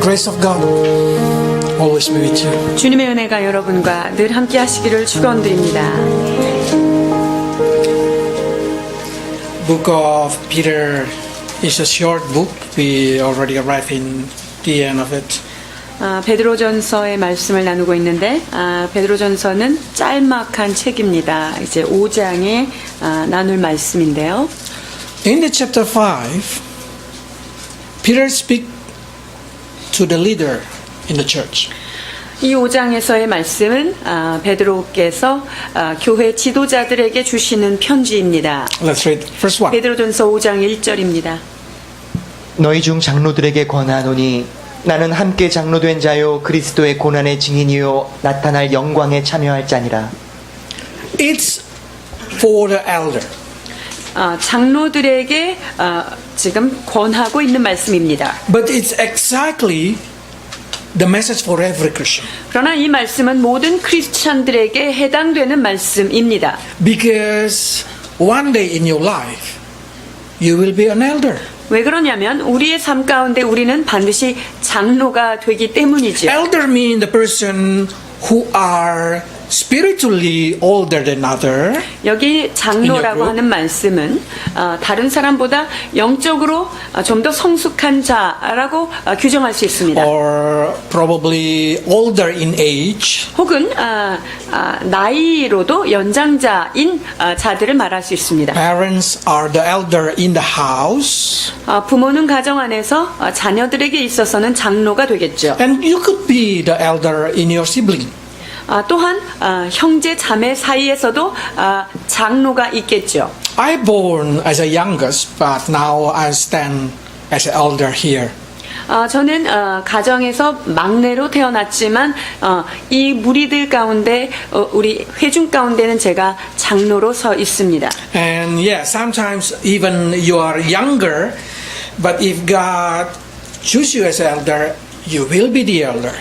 grace of God always be with you. 주님의 은혜가 여러분과 늘 함께 하시기를 축원드립니다. Book of Peter is a short book. We already arrived in the end of it. 베드로전서의 말씀을 나누고 있는데 베드로전서는 짤막한 책입니다. 이제 5장에 나눌 말씀인데요. In the chapter 5, Peter speaks to the leader in the church. 이 5장에서의 말씀은 베드로께서 교회 지도자들에게 주시는 편지입니다. Let's read first one. 베드로전서 5장 1절입니다. 너희 중 장로들에게 권하노니 나는 함께 장로된 자요 그리스도의 고난의 증인이요 나타날 영광에 참여할 자니라. It's for the elder. 장로들에게 지금 권하고 있는 말씀입니다. But it's exactly the message for every Christian. 그러나 이 말씀은 모든 크리스찬들에게 해당되는 말씀입니다. Because one day in your life, you will be an elder. 왜 그러냐면 우리의 삶 가운데 우리는 반드시 장로가 되기 때문이죠. Elder means the person who are spiritually older than other. 여기 장로라고 하는 말씀은 다른 사람보다 영적으로 좀 더 성숙한 자라고 규정할 수 있습니다. Or probably older in age. 혹은 나이로도 연장자인 자들을 말할 수 있습니다. Parents are the elder in the house. 부모는 가정 안에서 자녀들에게 있어서는 장로가 되겠죠. And you could be the elder in your sibling. 또한 형제 자매 사이에서도 장로가 있겠죠. I born as a youngest, but now I stand as an elder here. 저는 가정에서 막내로 태어났지만 이 무리들 가운데 우리 회중 가운데는 제가 장로로 서 있습니다. And yeah, sometimes even you are younger, but if God choose you as an elder, you will be the elder.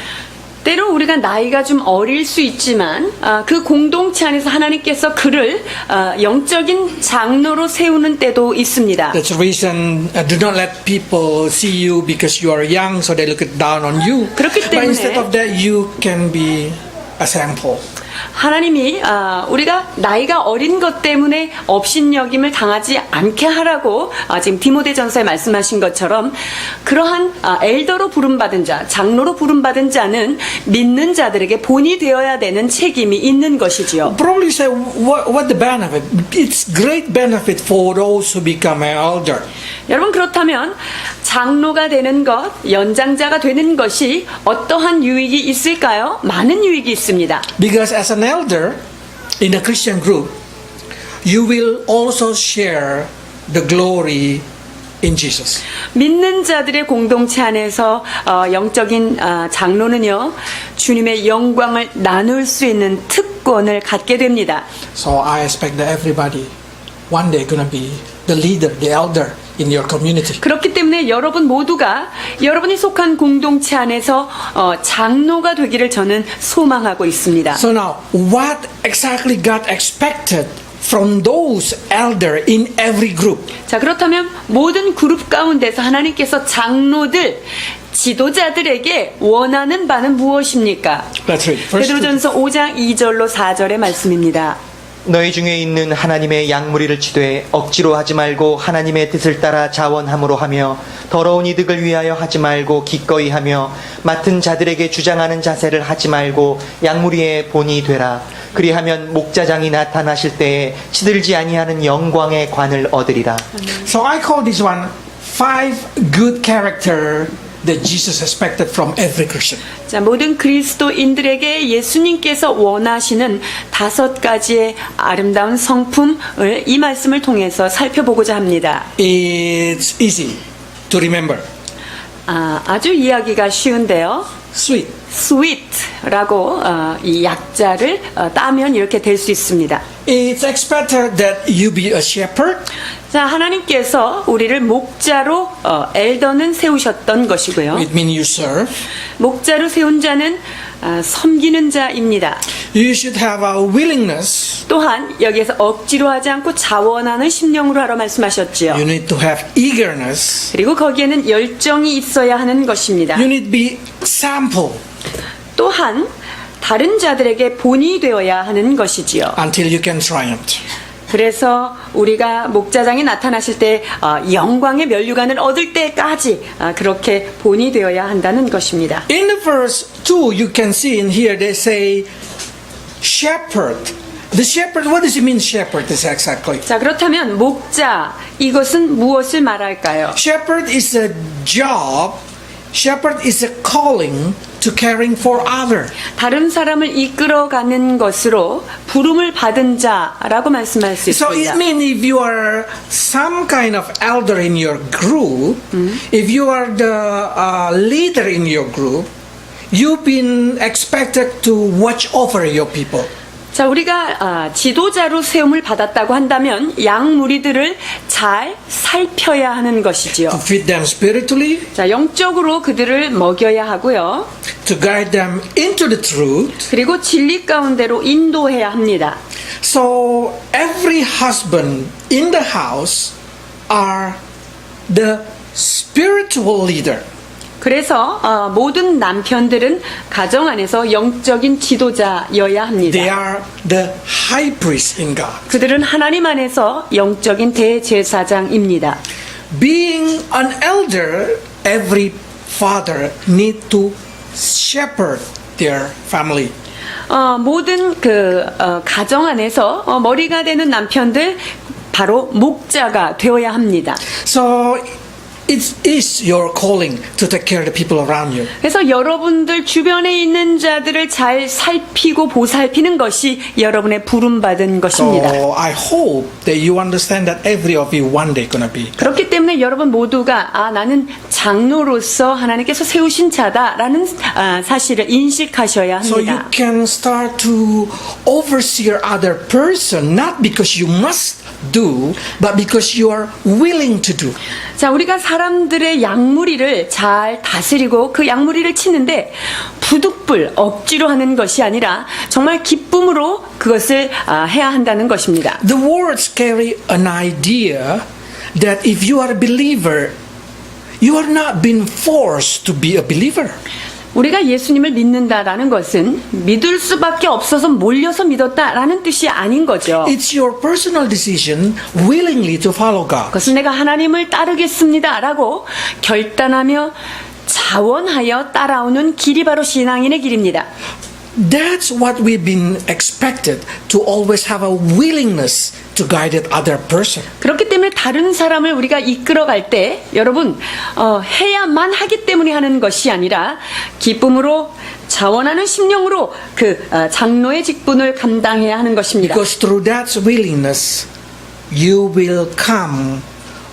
때로 우리가 나이가 좀 어릴 수 있지만 그 공동체 안에서 하나님께서 그를 영적인 장로로 세우는 때도 있습니다. That's the reason do not let people see you because you are young, so they look down on you. 그렇기 But 때문에 instead of that, you can be a sample. 하나님이 우리가 나이가 어린 것 때문에 업신여김을 당하지 않게 하라고 지금 디모데전서에 말씀하신 것처럼 그러한 엘더로 부름받은 자, 장로로 부름받은 자는 믿는 자들에게 본이 되어야 되는 책임이 있는 것이지요. Probably say, what the benefit? It's great benefit for those who become an elder. 여러분 그렇다면 장로가 되는 것, 연장자가 되는 것이 어떠한 유익이 있을까요? 많은 유익이 있습니다. Because as an elder in a Christian group, you will also share the glory in Jesus. 믿는 자들의 공동체 안에서 영적인 장로는요, 주님의 영광을 나눌 수 있는 특권을 갖게 됩니다. So I expect that everybody one day gonna be the leader, the elder in your community. 그렇기 때문에 여러분 모두가 여러분이 속한 공동체 안에서 장로가 되기를 저는 소망하고 있습니다. So now, what exactly God expected from those elder in every group? 자, 그렇다면 모든 그룹 가운데서 하나님께서 장로들, 지도자들에게 원하는 바는 무엇입니까? Let's read. First, 베드로전서 5장 2절로 4절의 말씀입니다. 너희 중에 있는 하나님의 양무리를 치되 억지로 하지 말고 하나님의 뜻을 따라 자원함으로 하며 더러운 이득을 위하여 하지 말고 기꺼이 하며 맡은 자들에게 주장하는 자세를 하지 말고 양무리의 본이 되라. 그리하면 목자장이 나타나실 때에 시들지 아니하는 영광의 관을 얻으리라. So I call this one 5 good character that Jesus expected from every Christian. 자, 모든 그리스도인들에게 예수님께서 원하시는 5가지의 아름다운 성품을 이 말씀을 통해서 살펴보고자 합니다. It's easy to remember. 아주 이해하기가 쉬운데요. Sweet. sweet라고 이 약자를 따면 이렇게 될 수 있습니다. It's expected that you be a shepherd. 자, 하나님께서 우리를 목자로 엘더는 세우셨던 것이고요. It means you serve. 목자로 세운 자는 섬기는 자입니다. You should have a willingness. 또한 여기에서 억지로 하지 않고 자원하는 심령으로 하라 말씀하셨지요. You need to have eagerness. 그리고 거기에는 열정이 있어야 하는 것입니다. You need to be example 또한 다른 자들에게 본이 되어야 하는 것이지요. until you can triumph. 그래서 우리가 목자장이 나타나실 때 영광의 면류관을 얻을 때까지 그렇게 본이 되어야 한다는 것입니다. In the verse 2, you can see in here they say shepherd. The shepherd, what does it mean shepherd is exactly? 자, 그렇다면 목자, 이것은 무엇을 말할까요? Shepherd is a job. Shepherd is a calling to caring for other. 다른 사람을 이끌어가는 것으로 부름을 받은 자라고 말씀할 수 So it 있습니다. means if you are some kind of elder in your group, if you are the leader in your group, you've been expected to watch over your people. 자, 우리가 지도자로 세움을 받았다고 한다면 양 무리들을 잘 살펴야 하는 것이지요. To feed them spiritually, 자, 영적으로 그들을 먹여야 하고요. to guide them into the truth. 그리고 진리 가운데로 인도해야 합니다. So every husband in the house are the spiritual leader. 그래서 모든 남편들은 가정 안에서 영적인 지도자여야 합니다. They are the high priest in God. 그들은 하나님 안에서 영적인 대제사장입니다. Being an elder, every father need to shepherd their family. 모든 가정 안에서 머리가 되는 남편들 바로 목자가 되어야 합니다. So it is your calling to take care of the people around you. 그래서 여러분들 주변에 있는 자들을 잘 살피고 보살피는 것이 여러분의 부름받은 것입니다. So I hope that you understand that every of you one day gonna be. 그렇기 때문에 여러분 모두가 나는 장로로서 하나님께서 세우신 자다라는 사실을 인식하셔야 So you 합니다. can start to oversee other person not because you must do, but because you are willing to do. 자, 우리가 사람들의 양무리를 잘 다스리고 그 양무리를 치는데 부득불 억지로 하는 것이 아니라 정말 기쁨으로 그것을 해야 한다는 것입니다. The words carry an idea that if you are a believer, you are not being forced to be a believer. 우리가 예수님을 믿는다라는 것은 믿을 수밖에 없어서 몰려서 믿었다라는 뜻이 아닌 거죠. It's your personal decision willingly to follow God. 그것은 내가 하나님을 따르겠습니다라고 결단하며 자원하여 따라오는 길이 바로 신앙인의 길입니다. That's what we've been expected to always have a willingness to guide other person. 그렇기 때문에 다른 사람을 우리가 이끌어갈 때 여러분 해야만 하기 때문에 하는 것이 아니라 기쁨으로 자원하는 심령으로 장로의 직분을 감당해야 하는 것입니다. Because through that willingness, you will come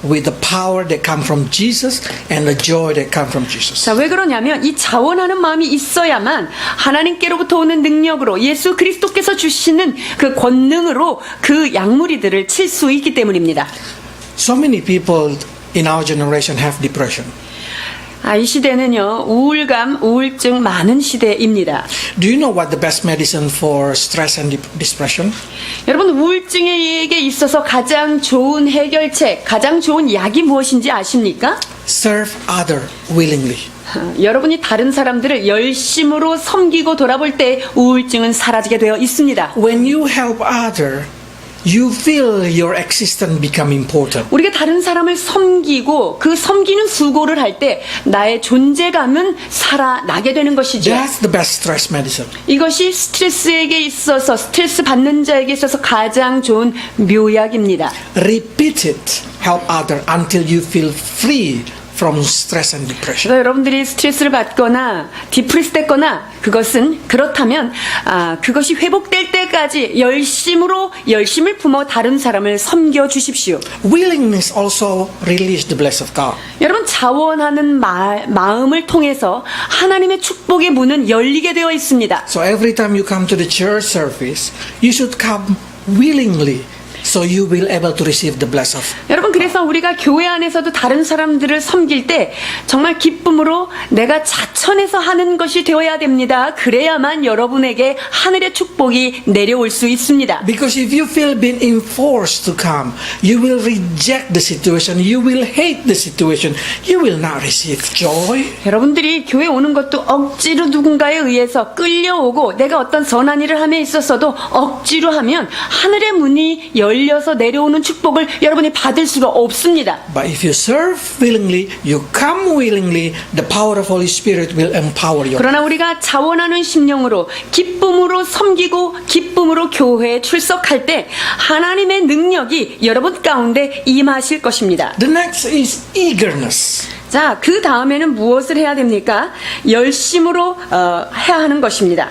with the power that comes from Jesus and the joy that comes from Jesus. 자, 왜 그러냐면 이 자원하는 마음이 있어야만 하나님께로부터 오는 능력으로 예수 그리스도께서 주시는 그 권능으로 그 양무리들을 칠 수 있기 때문입니다. So many people in our generation have depression. 이 시대는요, 우울감, 우울증 많은 시대입니다. Do you know what the best medicine for stress and depression? 여러분, 우울증에게 있어서 가장 좋은 해결책, 가장 좋은 약이 무엇인지 아십니까? Serve other willingly. 여러분이 다른 사람들을 열심으로 섬기고 돌아볼 때 우울증은 사라지게 되어 있습니다. When you help other, you feel your existence become important. 우리가 다른 사람을 섬기고 그 섬기는 수고를 할 때 나의 존재감은 살아나게 되는 것이죠. That's the best stress medicine. 이것이 스트레스에게 있어서 스트레스 받는 자에게 있어서 가장 좋은 묘약입니다. Repeat it. Help other until you feel free from stress and depression. 그래서 여러분들이 스트레스를 받거나 디프레스 됐거나 그것은 그렇다면 그것이 회복될 때까지 열심을 품어 다른 사람을 섬겨 주십시오. Willingness also release the blessing of God. 여러분 자원하는 마음을 통해서 하나님의 축복의 문은 열리게 되어 있습니다. So every time you come to the church service, you should come willingly so you will able to receive the blessing of. 여러분, 그래서 우리가 교회 안에서도 다른 사람들을 섬길 때 정말 기쁨으로 내가 자천해서 하는 것이 되어야 됩니다. 그래야만 여러분에게 하늘의 축복이 내려올 수 있습니다. Because if you feel being enforced to come, you will reject the situation, you will hate the situation, you will not receive joy. 여러분들이 교회 오는 것도 억지로 누군가에 의해서 끌려오고 내가 어떤 선한 일을 함에 있어서도 억지로 하면 하늘의 문이 열려서 내려오는 축복을 여러분이 받을 수가 없습니다. But if you serve willingly, you come willingly, the power of Holy Spirit will empower you. 그러나 우리가 자원하는 심령으로 기쁨으로 섬기고 기쁨으로 교회에 출석할 때 하나님의 능력이 여러분 가운데 임하실 것입니다. The next is eagerness. 자, 그 다음에는 무엇을 해야 됩니까? 열심으로 해야 하는 것입니다.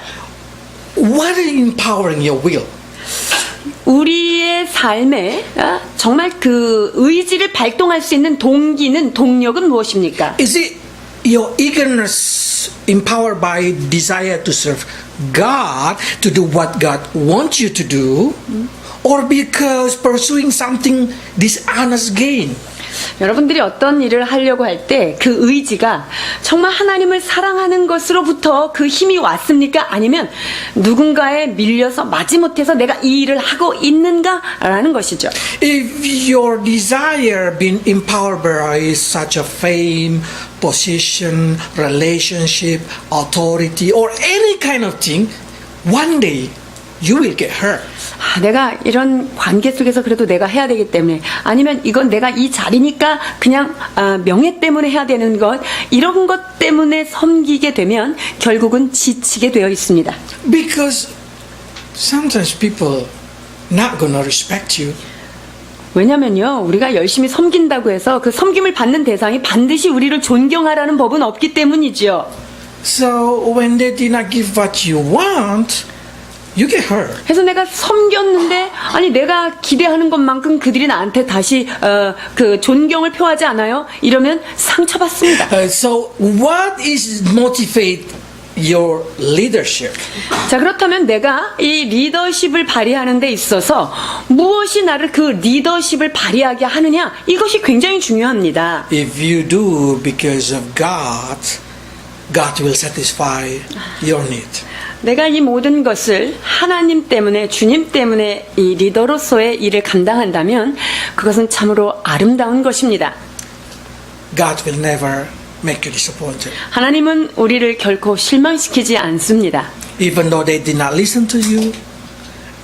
What is empowering your will? 우리의 삶에 정말 그 의지를 발동할 수 있는 동력은 무엇입니까? Is it your eagerness empowered by desire to serve God, to do what God wants you to do, or because pursuing something dishonest gain? 여러분들이 어떤 일을 하려고 할 때 그 의지가 정말 하나님을 사랑하는 것으로부터 그 힘이 왔습니까? 아니면 누군가에 밀려서 마지못해서 내가 이 일을 하고 있는가라는 것이죠. If your desire being empowered by such a fame, position, relationship, authority, or any kind of thing, one day you will get hurt. 내가 이런 관계 속에서 그래도 내가 해야 되기 때문에 아니면 이건 내가 이 자리니까 그냥 명예 때문에 해야 되는 것 이런 것 때문에 섬기게 되면 결국은 지치게 되어 있습니다. Because sometimes people not gonna respect you. 왜냐면요, 우리가 열심히 섬긴다고 해서 그 섬김을 받는 대상이 반드시 우리를 존경하라는 법은 없기 때문이지요. So when they did not give what you want, you get hurt. 그래서 내가 섬겼는데 아니 내가 기대하는 것만큼 그들이 나한테 다시 그 존경을 표하지 않아요? 이러면 상처받습니다. So what is motivate your leadership? 자, 그렇다면 내가 이 리더십을 발휘하는 데 있어서 무엇이 나를 그 리더십을 발휘하게 하느냐? 이것이 굉장히 중요합니다. If you do because of God, God will satisfy your need. 내가 이 모든 것을 하나님 때문에 주님 때문에 이 리더로서의 일을 감당한다면 그것은 참으로 아름다운 것입니다. God will never make you disappointed. 하나님은 우리를 결코 실망시키지 않습니다. Even though they did not listen to you,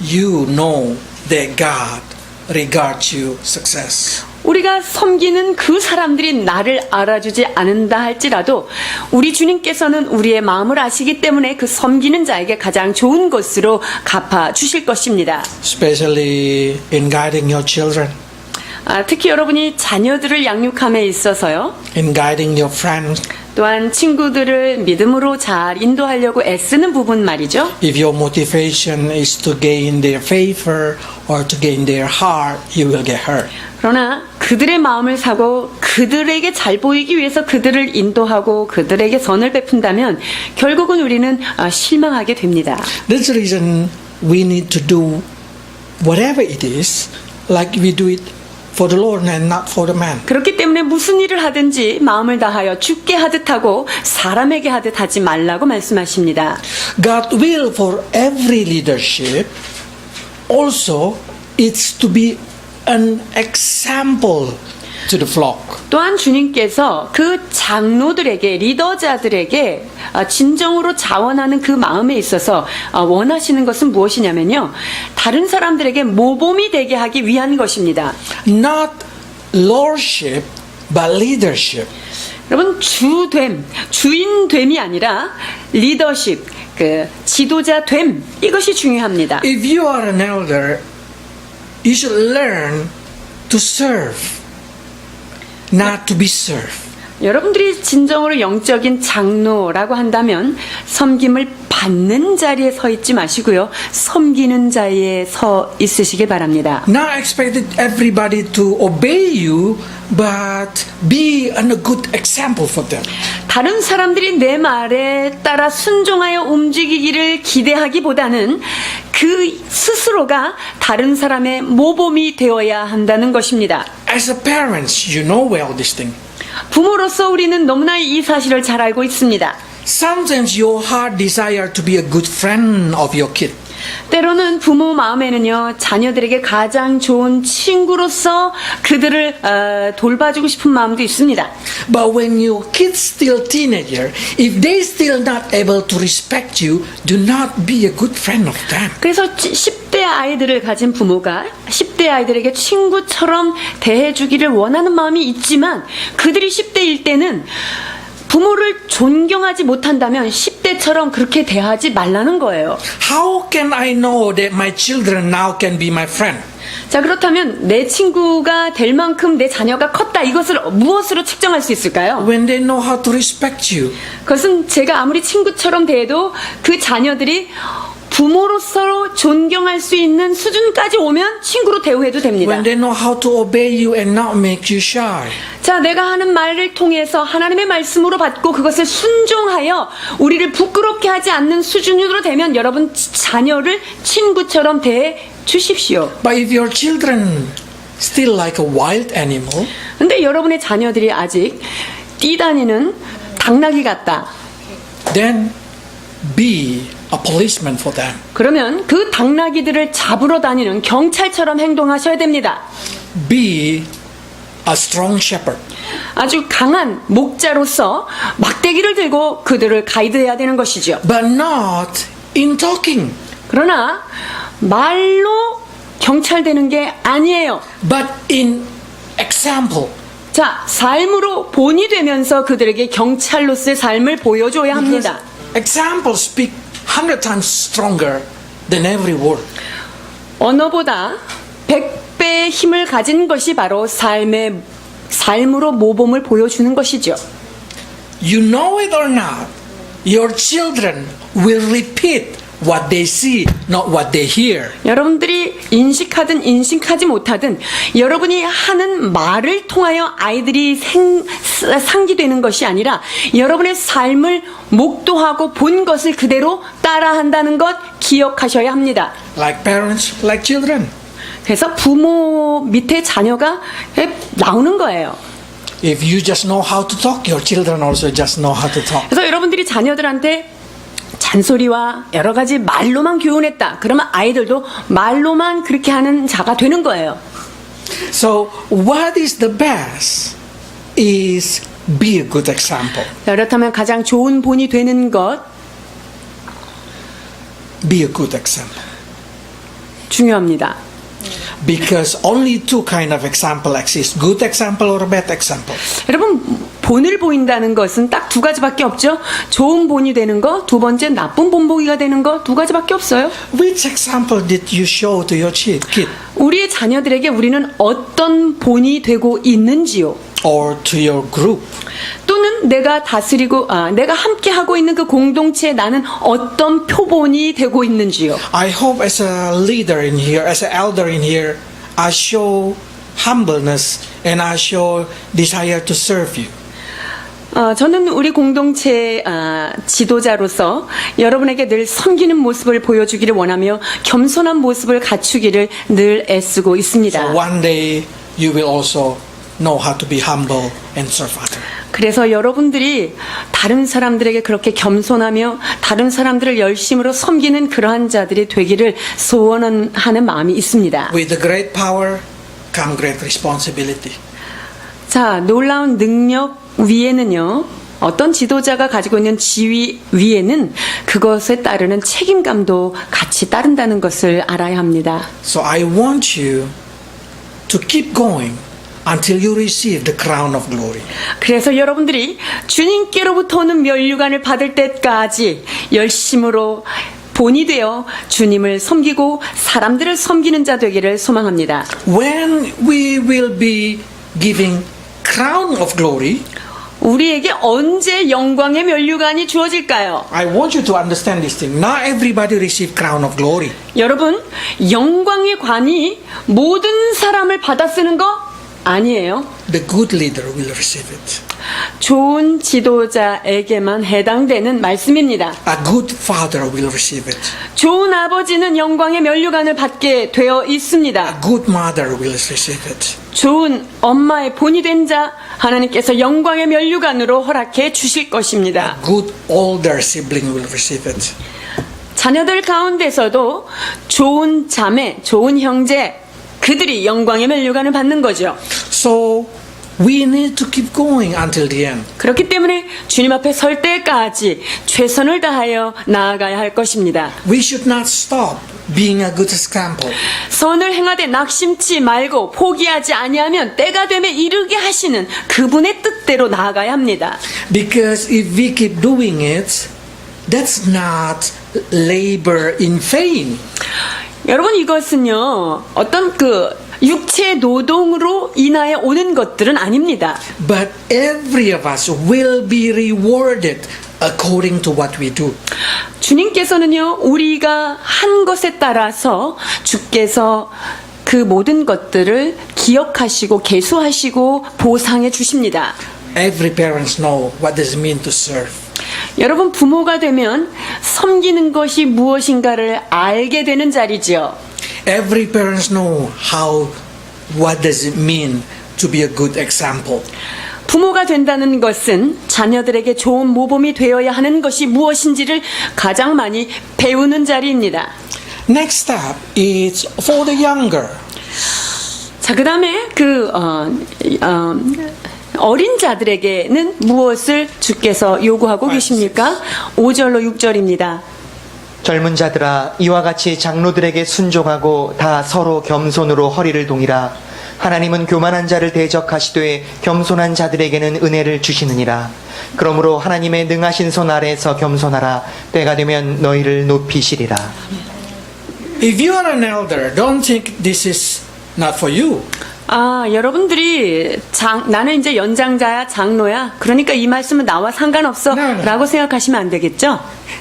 you know that God regards you success. 우리가 섬기는 그 사람들이 나를 알아주지 않는다 할지라도 우리 주님께서는 우리의 마음을 아시기 때문에 그 섬기는 자에게 가장 좋은 것으로 갚아 주실 것입니다. Especially in guiding your children, 특히 여러분이 자녀들을 양육함에 있어서요. in guiding your friends. 또한 친구들을 믿음으로 잘 인도하려고 애쓰는 부분 말이죠. If your motivation is to gain their favor or to gain their heart, you will get hurt. 그러나 그들의 마음을 사고 그들에게 잘 보이기 위해서 그들을 인도하고 그들에게 선을 베푼다면 결국은 우리는 실망하게 됩니다. That's the reason we need to do whatever it is, like we do it for the Lord and not for the man. 그렇기 때문에 무슨 일을 하든지 마음을 다하여 주께 하듯 하고 사람에게 하듯 하지 말라고 말씀하십니다. God will for every leadership also it's to be an example to the flock. 또한 주님께서 그 장로들에게 리더자들에게 진정으로 자원하는 그 마음에 있어서 원하시는 것은 무엇이냐면요, 다른 사람들에게 모범이 되게 하기 위한 것입니다. Not lordship but leadership. 여러분, 주인됨이 아니라 리더십, 그 지도자됨, 이것이 중요합니다. If you are an elder, you should learn to serve, not to be served. 여러분들이 진정으로 영적인 장로라고 한다면 섬김을 받는 자리에 서 있지 마시고요, 섬기는 자리에 서 있으시길 바랍니다. Not expected everybody to obey you, but be a good example for them. 다른 사람들이 내 말에 따라 순종하여 움직이기를 기대하기보다는 그 스스로 스스로가 다른 사람의 모범이 되어야 한다는 것입니다. As a parents, you know well this thing. 부모로서 우리는 너무나 이 사실을 잘 알고 있습니다. Sometimes your heart desire to be a good friend of your kid. 때로는 부모 마음에는요, 자녀들에게 가장 좋은 친구로서 그들을 돌봐주고 싶은 마음도 있습니다. But when your kid's still teenager, if they still not able to respect you, do not be a good friend of them. 그래서 10대 아이들을 가진 부모가 10대 아이들에게 친구처럼 대해주기를 원하는 마음이 있지만 그들이 10대일 때는 부모를 존경하지 못한다면 10대처럼 그렇게 대하지 말라는 거예요. How can I know that my children now can be my friend? 자, 그렇다면 내 친구가 될 만큼 내 자녀가 컸다. 이것을 무엇으로 측정할 수 있을까요? When they know how to respect you. 그것은 제가 아무리 친구처럼 대해도 그 자녀들이 부모로서 존경할 수 있는 수준까지 오면 친구로 대우해도 됩니다. When they know how to obey you and not make you shy. 자, 내가 하는 말을 통해서 하나님의 말씀으로 받고 그것을 순종하여 우리를 부끄럽게 하지 않는 수준으로 되면 여러분 자녀를 친구처럼 대해 주십시오. But if your children still like a wild animal, 근데 여러분의 자녀들이 아직 뛰다니는 당나귀 같다. then be a policeman for them. 그러면 그 당나귀들을 잡으러 다니는 경찰처럼 행동하셔야 됩니다. Be a strong shepherd. 아주 강한 목자로서 막대기를 들고 그들을 가이드해야 되는 것이죠. But not in talking, 그러나 말로 경찰 되는 게 아니에요. but in example. 자, 삶으로 본이 되면서 그들에게 경찰로서의 삶을 보여줘야 Because 합니다. examples speak 100 times stronger than every word. 언어보다 100배의 힘을 가진 것이 바로 삶으로 모범을 보여주는 것이죠. You know it or not, your children will repeat what they see, not what they hear. 여러분들이 인식하든 인식하지 못하든 여러분이 하는 말을 통하여 아이들이 상기되는 것이 아니라 여러분의 삶을 목도하고 본 것을 그대로 따라한다는 것 기억하셔야 합니다. Like parents, like children. 그래서 부모 밑에 자녀가 나오는 거예요. If you just know how to talk, your children also just know how to talk. 그래서 여러분들이 자녀들한테 잔소리와 여러 가지 말로만 교훈했다. 그러면 아이들도 말로만 그렇게 하는 자가 되는 거예요. So what is the best is be a good example. 자, 그렇다면 가장 좋은 본이 되는 것 Be a good example. 중요합니다. Because only two kind of example exist. Good example or bad example. 여러분 본을 보인다는 것은 딱 두 가지밖에 없죠. 좋은 본이 되는 거, 두 번째 나쁜 본보기가 되는 거, 두 가지밖에 없어요. Which example did you show to your kid? 우리의 자녀들에게 우리는 어떤 본이 되고 있는지요. Or to your group? 또는 내가 다스리고 내가 함께 하고 있는 그 공동체에 나는 어떤 표본이 되고 있는지요. I hope as a leader in here, as an elder in here, I show humbleness and I show desire to serve you. 저는 우리 공동체 지도자로서 여러분에게 늘 섬기는 모습을 보여주기를 원하며 겸손한 모습을 갖추기를 늘 애쓰고 있습니다. So one day you will also know how to be humble and serve others. 그래서 여러분들이 다른 사람들에게 그렇게 겸손하며 다른 사람들을 열심으로 섬기는 그러한 자들이 되기를 소원하는 마음이 있습니다. With the great power come great responsibility. 자, 놀라운 능력 위에는요, 어떤 지도자가 가지고 있는 지위 위에는 그것에 따르는 책임감도 같이 따른다는 것을 알아야 합니다. So I want you to keep going until you receive the crown of glory. 그래서 여러분들이 주님께로부터 오는 면류관을 받을 때까지 열심으로 본이 되어 주님을 섬기고 사람들을 섬기는 자 되기를 소망합니다. When we will be giving crown of glory, 우리에게 언제 영광의 면류관이 주어질까요? I want you to understand this thing. Not everybody receive crown of glory. 여러분, 영광의 관이 모든 사람을 받아 쓰는 거 아니에요. The good leader will receive it. 좋은 지도자에게만 해당되는 말씀입니다. A good father will receive it. 좋은 아버지는 영광의 면류관을 받게 되어 있습니다. A good mother will receive it. 좋은 엄마의 본이 된 자 하나님께서 영광의 면류관으로 허락해 주실 것입니다. Good older sibling will receive it. 자녀들 가운데서도 좋은 자매, 좋은 형제, 그들이 영광의 면류관을 받는 거죠. So we need to keep going until the end. 그렇기 때문에 주님 앞에 설 때까지 최선을 다하여 나아가야 할 것입니다. We should not stop being a good example. 선을 행하되 낙심치 말고 포기하지 아니하면 때가 되면 이르게 하시는 그분의 뜻대로 나아가야 합니다. Because if we keep doing it, that's not labor in vain. 여러분 이것은요 어떤 육체 노동으로 인하여 오는 것들은 아닙니다. But every of us will be rewarded according to what we do. 주님께서는요 우리가 한 것에 따라서 주께서 그 모든 것들을 기억하시고 계수하시고 보상해 주십니다. Every parents know what does it mean to serve. 여러분 부모가 되면 섬기는 것이 무엇인가를 알게 되는 자리죠. Every parents know what does it mean to be a good example. 부모가 된다는 것은 자녀들에게 좋은 모범이 되어야 하는 것이 무엇인지를 가장 많이 배우는 자리입니다. Next step is for the younger. 자, 그 다음에 어린 자들에게는 무엇을 주께서 요구하고 계십니까? 5절로 6절입니다. 젊은 자들아 이와 같이 장로들에게 순종하고 다 서로 겸손으로 허리를 동이라. 하나님은 교만한 자를 대적하시되 겸손한 자들에게는 은혜를 주시느니라. 그러므로 하나님의 능하신 손 아래에서 겸손하라. 때가 되면 너희를 높이시리라. If you are an elder, don't think this is not for you. 여러분들이 나는 이제 연장자야, 장로야. 그러니까 이 말씀은 나와 상관없어. 네. 라고 생각하시면 안 되겠죠?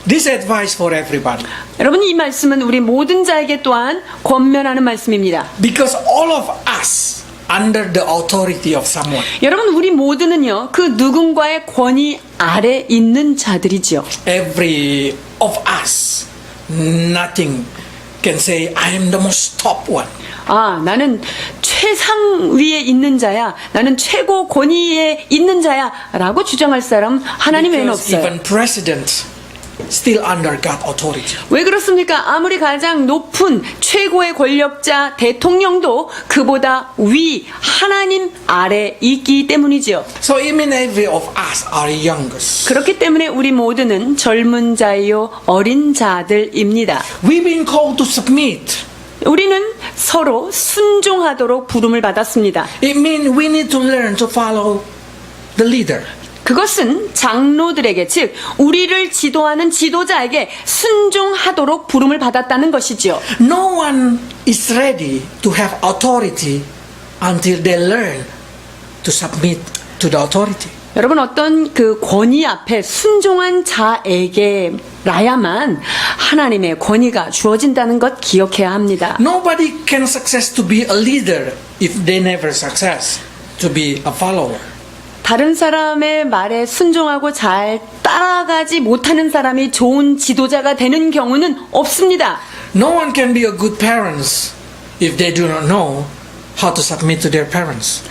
This advice for everybody. 여러분 이 말씀은 우리 모든 자에게 또한 권면하는 말씀입니다. Because all of us under the authority of someone. 여러분 우리 모두는요 그 누군가의 권위 아래 있는 자들이죠. Every of us, nothing can say I am the most top one. 나는 최상 위에 있는 자야. 나는 최고 권위에 있는 자야. 라고 주장할 사람 하나님 외에는 Because 없어요. even president still under God authority. 왜 그렇습니까? 아무리 가장 높은 최고의 권력자 대통령도 그보다 위 하나님 아래 있기 때문이죠. So even every of us are youngest. 그렇기 때문에 우리 모두는 젊은 자요 어린 자들입니다. We've been called to submit. 우리는 서로 순종하도록 부름을 받았습니다. It means we need to learn to follow the leader. 그것은 장로들에게 즉 우리를 지도하는 지도자에게 순종하도록 부름을 받았다는 것이죠. No one is ready to have authority until they learn to submit to the authority. 여러분 어떤 그 권위 앞에 순종한 자에게라야만 하나님의 권위가 주어진다는 것 기억해야 합니다. Nobody can success to be a leader if they never success to be a follower. 다른 사람의 말에 순종하고 잘 따라가지 못하는 사람이 좋은 지도자가 되는 경우는 없습니다. No one can be a good parents if they do not know how to submit to their parents.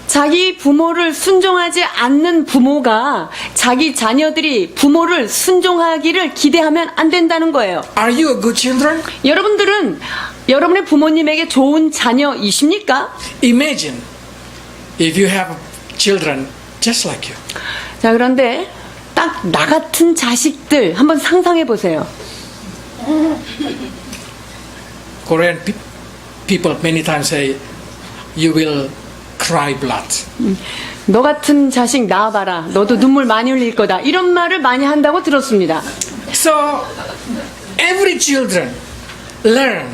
자기 부모를 순종하지 않는 부모가 자기 자녀들이 부모를 순종하기를 기대하면 안 된다는 거예요. Are you a good children? 여러분들은 여러분의 부모님에게 좋은 자녀이십니까? Imagine if you have children just like you. 자, 그런데 딱 나 같은 자식들 한번 상상해 보세요. Korean people many times say you will cry blood. 너 같은 자식 낳아봐라. 너도 눈물 많이 흘릴 거다. 이런 말을 많이 한다고 들었습니다. So every children learn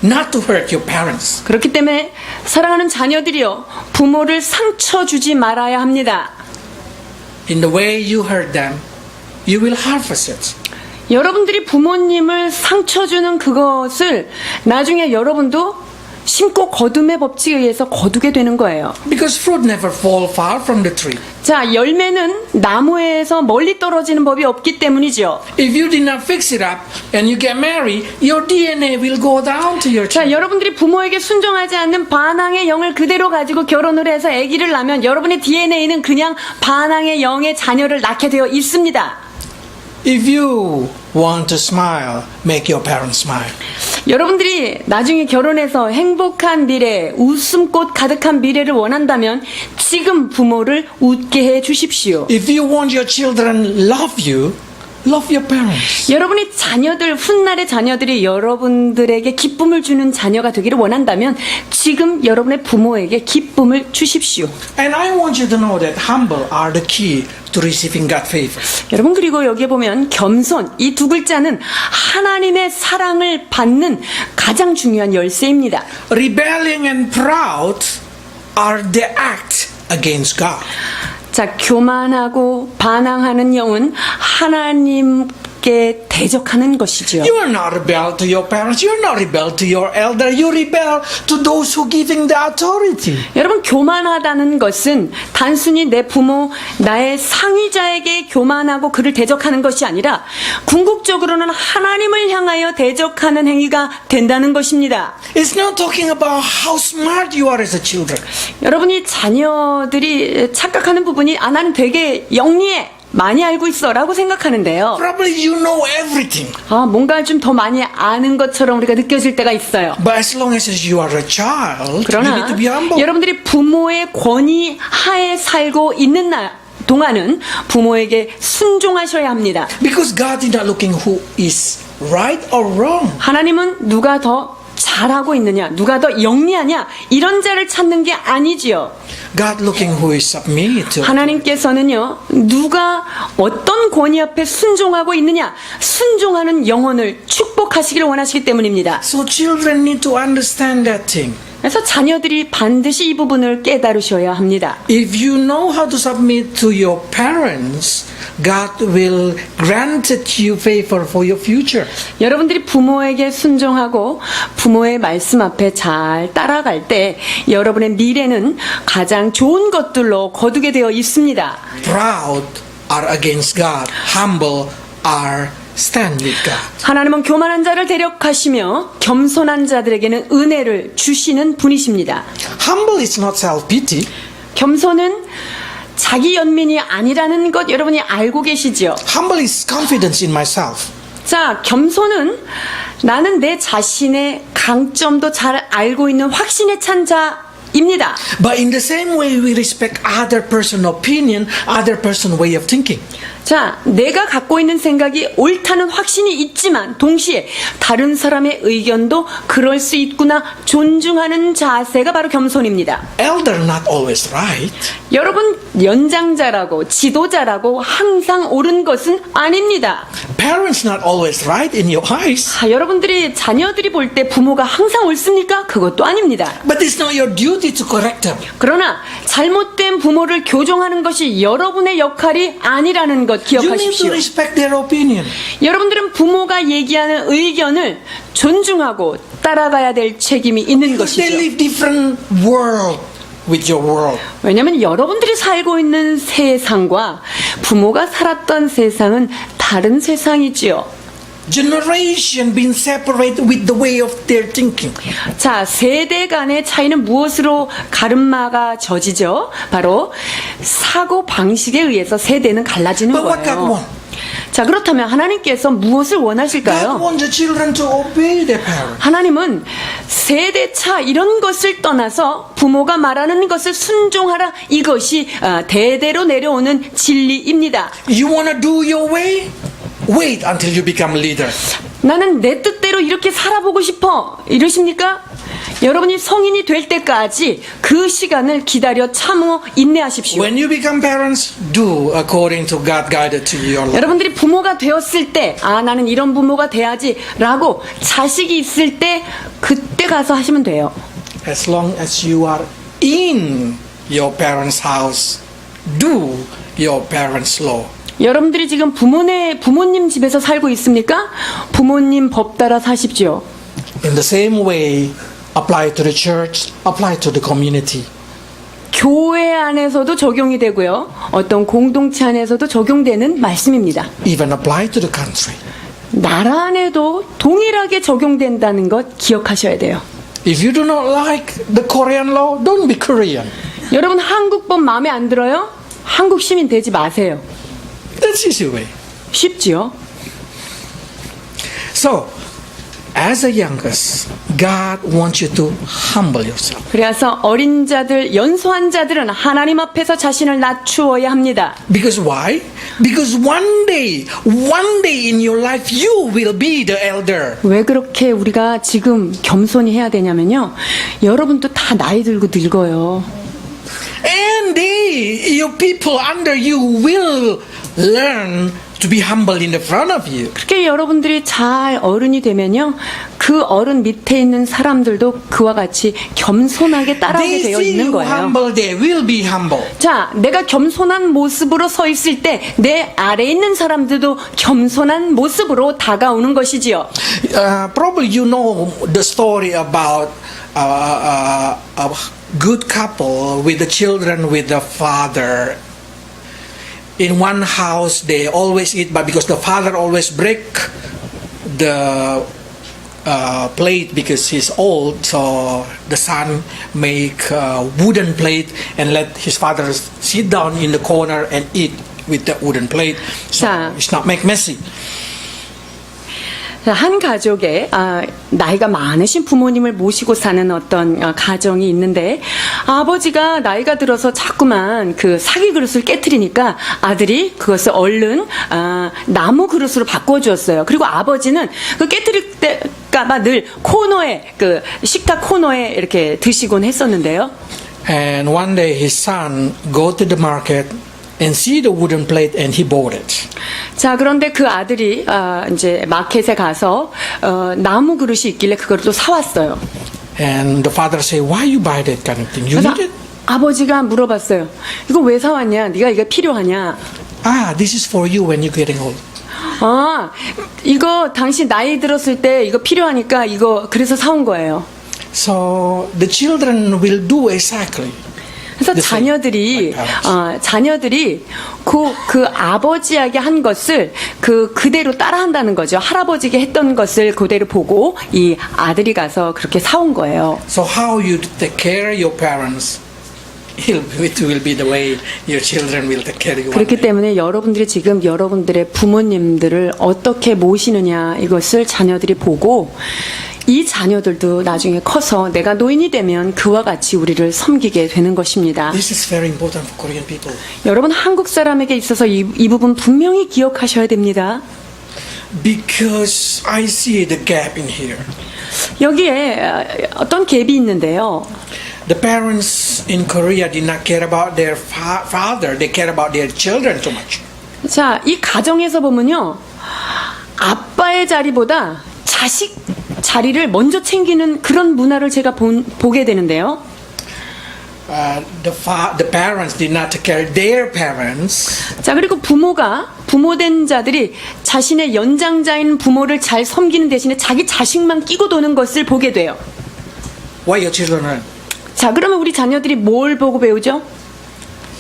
not to hurt your parents. 그렇기 때문에 사랑하는 자녀들이요. 부모를 상처 주지 말아야 합니다. In the way you hurt them, you will harvest it. 여러분들이 부모님을 상처 주는 그것을 나중에 여러분도 심고 거둠의 법칙에 의해서 거두게 되는 거예요. Because fruit never fall far from the tree. 자, 열매는 나무에서 멀리 떨어지는 법이 없기 때문이죠. If you did not fix it up and you get married, your DNA will go down to your 자, children. 여러분들이 부모에게 순종하지 않는 반항의 영을 그대로 가지고 결혼을 해서 아기를 낳으면 여러분의 DNA는 그냥 반항의 영의 자녀를 낳게 되어 있습니다. If you want to smile, make your parents smile. 여러분들이 나중에 결혼해서 행복한 미래, 웃음꽃 가득한 미래를 원한다면 지금 부모를 웃게 해 주십시오. If you want your children love you, love your parents. 여러분이 자녀들, 훗날의 자녀들이 여러분들에게 기쁨을 주는 자녀가 되기를 원한다면 지금 여러분의 부모에게 기쁨을 주십시오. And I want you to know that humble are the key to receiving God's favor. 여러분, 그리고 여기에 보면 겸손, 이 두 글자는 하나님의 사랑을 받는 가장 중요한 열쇠입니다. Rebelling and proud are the act against God. 자, 교만하고 반항하는 영은 하나님께 대적하는 것이죠. You are not rebel to your parents. You are not rebel to your elder. You rebel to those who giving the authority. 여러분, 교만하다는 것은 단순히 내 부모, 나의 상위자에게 교만하고 그를 대적하는 것이 아니라 궁극적으로는 하나님을 향하여 대적하는 행위가 된다는 것입니다. It's not talking about how smart you are as a children. 여러분이 자녀들이 착각하는 부분이 나는 되게 영리해, 많이 알고 있어 라고 생각하는데요. Probably you know everything. 뭔가 좀 더 많이 아는 것처럼 우리가 느껴질 때가 있어요. But as long as you are a child, you need 그러나 to be humble. 여러분들이 부모의 권위 하에 살고 있는 동안은 부모에게 순종하셔야 합니다. Because God is not looking who is right or wrong. 하나님은 누가 더 잘하고 있느냐, 누가 더 영리하냐 이런 자를 찾는 게 아니지요. God looking who is submitted to. 하나님께서는요, 누가 어떤 권위 앞에 순종하고 있느냐, 순종하는 영혼을 축복하시기를 원하시기 때문입니다. So children need to understand that thing. 그래서 자녀들이 반드시 이 부분을 깨달으셔야 합니다. If you know how to submit to your parents, God will grant you favor for your future. 여러분들이 부모에게 순종하고 부모의 말씀 앞에 잘 따라갈 때 여러분의 미래는 가장 좋은 것들로 거두게 되어 있습니다. Proud are against God. Humble are stand with God. 하나님은 교만한 자를 대적하시며 겸손한 자들에게는 은혜를 주시는 분이십니다. Humble is not self-pity. 겸손은 자기 연민이 아니라는 것 여러분이 알고 계시죠? Humble is confidence in myself. 자, 겸손은 나는 내 자신의 강점도 잘 알고 있는 확신에 찬 자입니다. But in the same way we respect other person's opinion, other person's way of thinking. 자, 내가 갖고 있는 생각이 옳다는 확신이 있지만 동시에 다른 사람의 의견도 그럴 수 있구나 존중하는 자세가 바로 겸손입니다. Elder not always right. 여러분, 연장자라고 지도자라고 항상 옳은 것은 아닙니다. Parents not always right in your eyes. 여러분들이 자녀들이 볼 때 부모가 항상 옳습니까? 그것도 아닙니다. But it's not your duty to correct them. 그러나 잘못된 부모를 교정하는 것이 여러분의 역할이 아니라는 것 You need to 기억하십시오. respect their opinion. 여러분들은 부모가 얘기하는 의견을 존중하고 따라가야 될 책임이 있는 Because they 것이죠. live different world with your world. 왜냐하면 여러분들이 살고 있는 세상과 부모가 살았던 세상은 다른 세상이지요. Generation being separated with the way of their thinking. 자, 세대 간의 차이는 무엇으로 가름막아 져지죠? 바로 사고 방식에 의해서 세대는 갈라지는 But what God 거예요. want? 자, 그렇다면 하나님께서 무엇을 God 원하실까요? wants the children to obey their parents. 하나님은 세대차 이런 것을 떠나서 부모가 말하는 것을 순종하라, 이것이 대대로 내려오는 진리입니다. You want to do your way? Wait until you become leader. 나는 내 뜻대로 이렇게 살아보고 싶어 이러십니까? 여러분이 성인이 될 때까지 그 시간을 기다려 참어 인내하십시오. When you become parents, do according to God guided to your life. 여러분들이 부모가 되었을 때, 나는 이런 부모가 돼야지 라고 자식이 있을 때 그때 가서 하시면 돼요. As long as you are in your parents' house, do your parents' law. 여러분들이 지금 부모님 집에서 살고 있습니까? 부모님 법 따라 사십시오. In the same way, apply to the church, apply to the community. 교회 안에서도 적용이 되고요. 어떤 공동체 안에서도 적용되는 말씀입니다. Even apply to the country. 나라 안에도 동일하게 적용된다는 것 기억하셔야 돼요. If you do not like the Korean law, don't be Korean. 여러분 한국법 마음에 안 들어요? 한국 시민 되지 마세요. That's easy way. 쉽지요? So, as a youngest, God wants you to humble yourself. 그래서 어린 자들, 연소한 자들은 하나님 앞에서 자신을 낮추어야 합니다. Because why? Because one day in your life, you will be the elder. 왜 그렇게 우리가 지금 겸손히 해야 되냐면요. 여러분도 다 나이 들고 늙어요. And your people under you will learn to be humble in the front of you. 그렇게 여러분들이 잘 어른이 되면요. 그 어른 밑에 있는 사람들도 그와 같이 겸손하게 따라하게 They 되어 see 있는 you 거예요. humble, they will be humble. 자, 내가 겸손한 모습으로 서 있을 때 내 아래에 있는 사람들도 겸손한 모습으로 다가오는 것이지요. Probably you know the story about a good couple with the children with the father. In one house, they always eat, but because the father always break the plate because he's old, so the son make a wooden plate and let his father sit down in the corner and eat with the wooden plate, so 자. it's not make messy. 한 가족에 나이가 많으신 부모님을 모시고 사는 어떤 가정이 있는데 아버지가 나이가 들어서 자꾸만 그 사기 그릇을 깨트리니까 아들이 그것을 얼른 나무 그릇으로 바꿔주었어요. 그리고 아버지는 그 깨트릴 때까봐 늘 코너에 그 식탁 코너에 이렇게 드시곤 했었는데요. And one day his son go to the market and see the wooden plate and he bought it. 자, 그런데 그 아들이 이제 마켓에 가서 나무 그릇이 있길래 그걸 또 사왔어요. And the father say, "Why you buy that kind of thing? You 그래서 need it? 아버지가 물어봤어요. 이거 왜 사왔냐? 네가 이게 필요하냐? This is for you when you're getting old." 이거 당신 나이 들었을 때 이거 필요하니까 이거 그래서 사온 거예요. So the children will do exactly. 그래서 the same, 자녀들이 like parents. 자녀들이 그 아버지에게 한 것을 그대로 따라한다는 거죠. 할아버지에게 했던 것을 그대로 보고 이 아들이 가서 그렇게 사온 거예요. So how you take care of your parents, it will be the way your children will take care of you. one 그렇기 day. 때문에 여러분들이 지금 여러분들의 부모님들을 어떻게 모시느냐 이것을 자녀들이 보고 이 자녀들도 나중에 커서 내가 노인이 되면 그와 같이 우리를 섬기게 되는 것입니다. This is very important for Korean people 여러분 한국 사람에게 있어서 이 부분 분명히 기억하셔야 됩니다. because I see the gap in here. 여기에 어떤 갭이 있는데요. The parents in Korea did not care about their father; they care about their children too much. 자, 이 가정에서 보면요. 아빠의 자리보다 자식 자리를 먼저 챙기는 그런 문화를 제가 보게 되는데요. The parents did not take care of their parents. 자, 그리고 부모된 자들이 자신의 연장자인 부모를 잘 섬기는 대신에 자기 자식만 끼고 도는 것을 보게 돼요. Why your children learn? 자, 그러면 우리 자녀들이 뭘 보고 배우죠?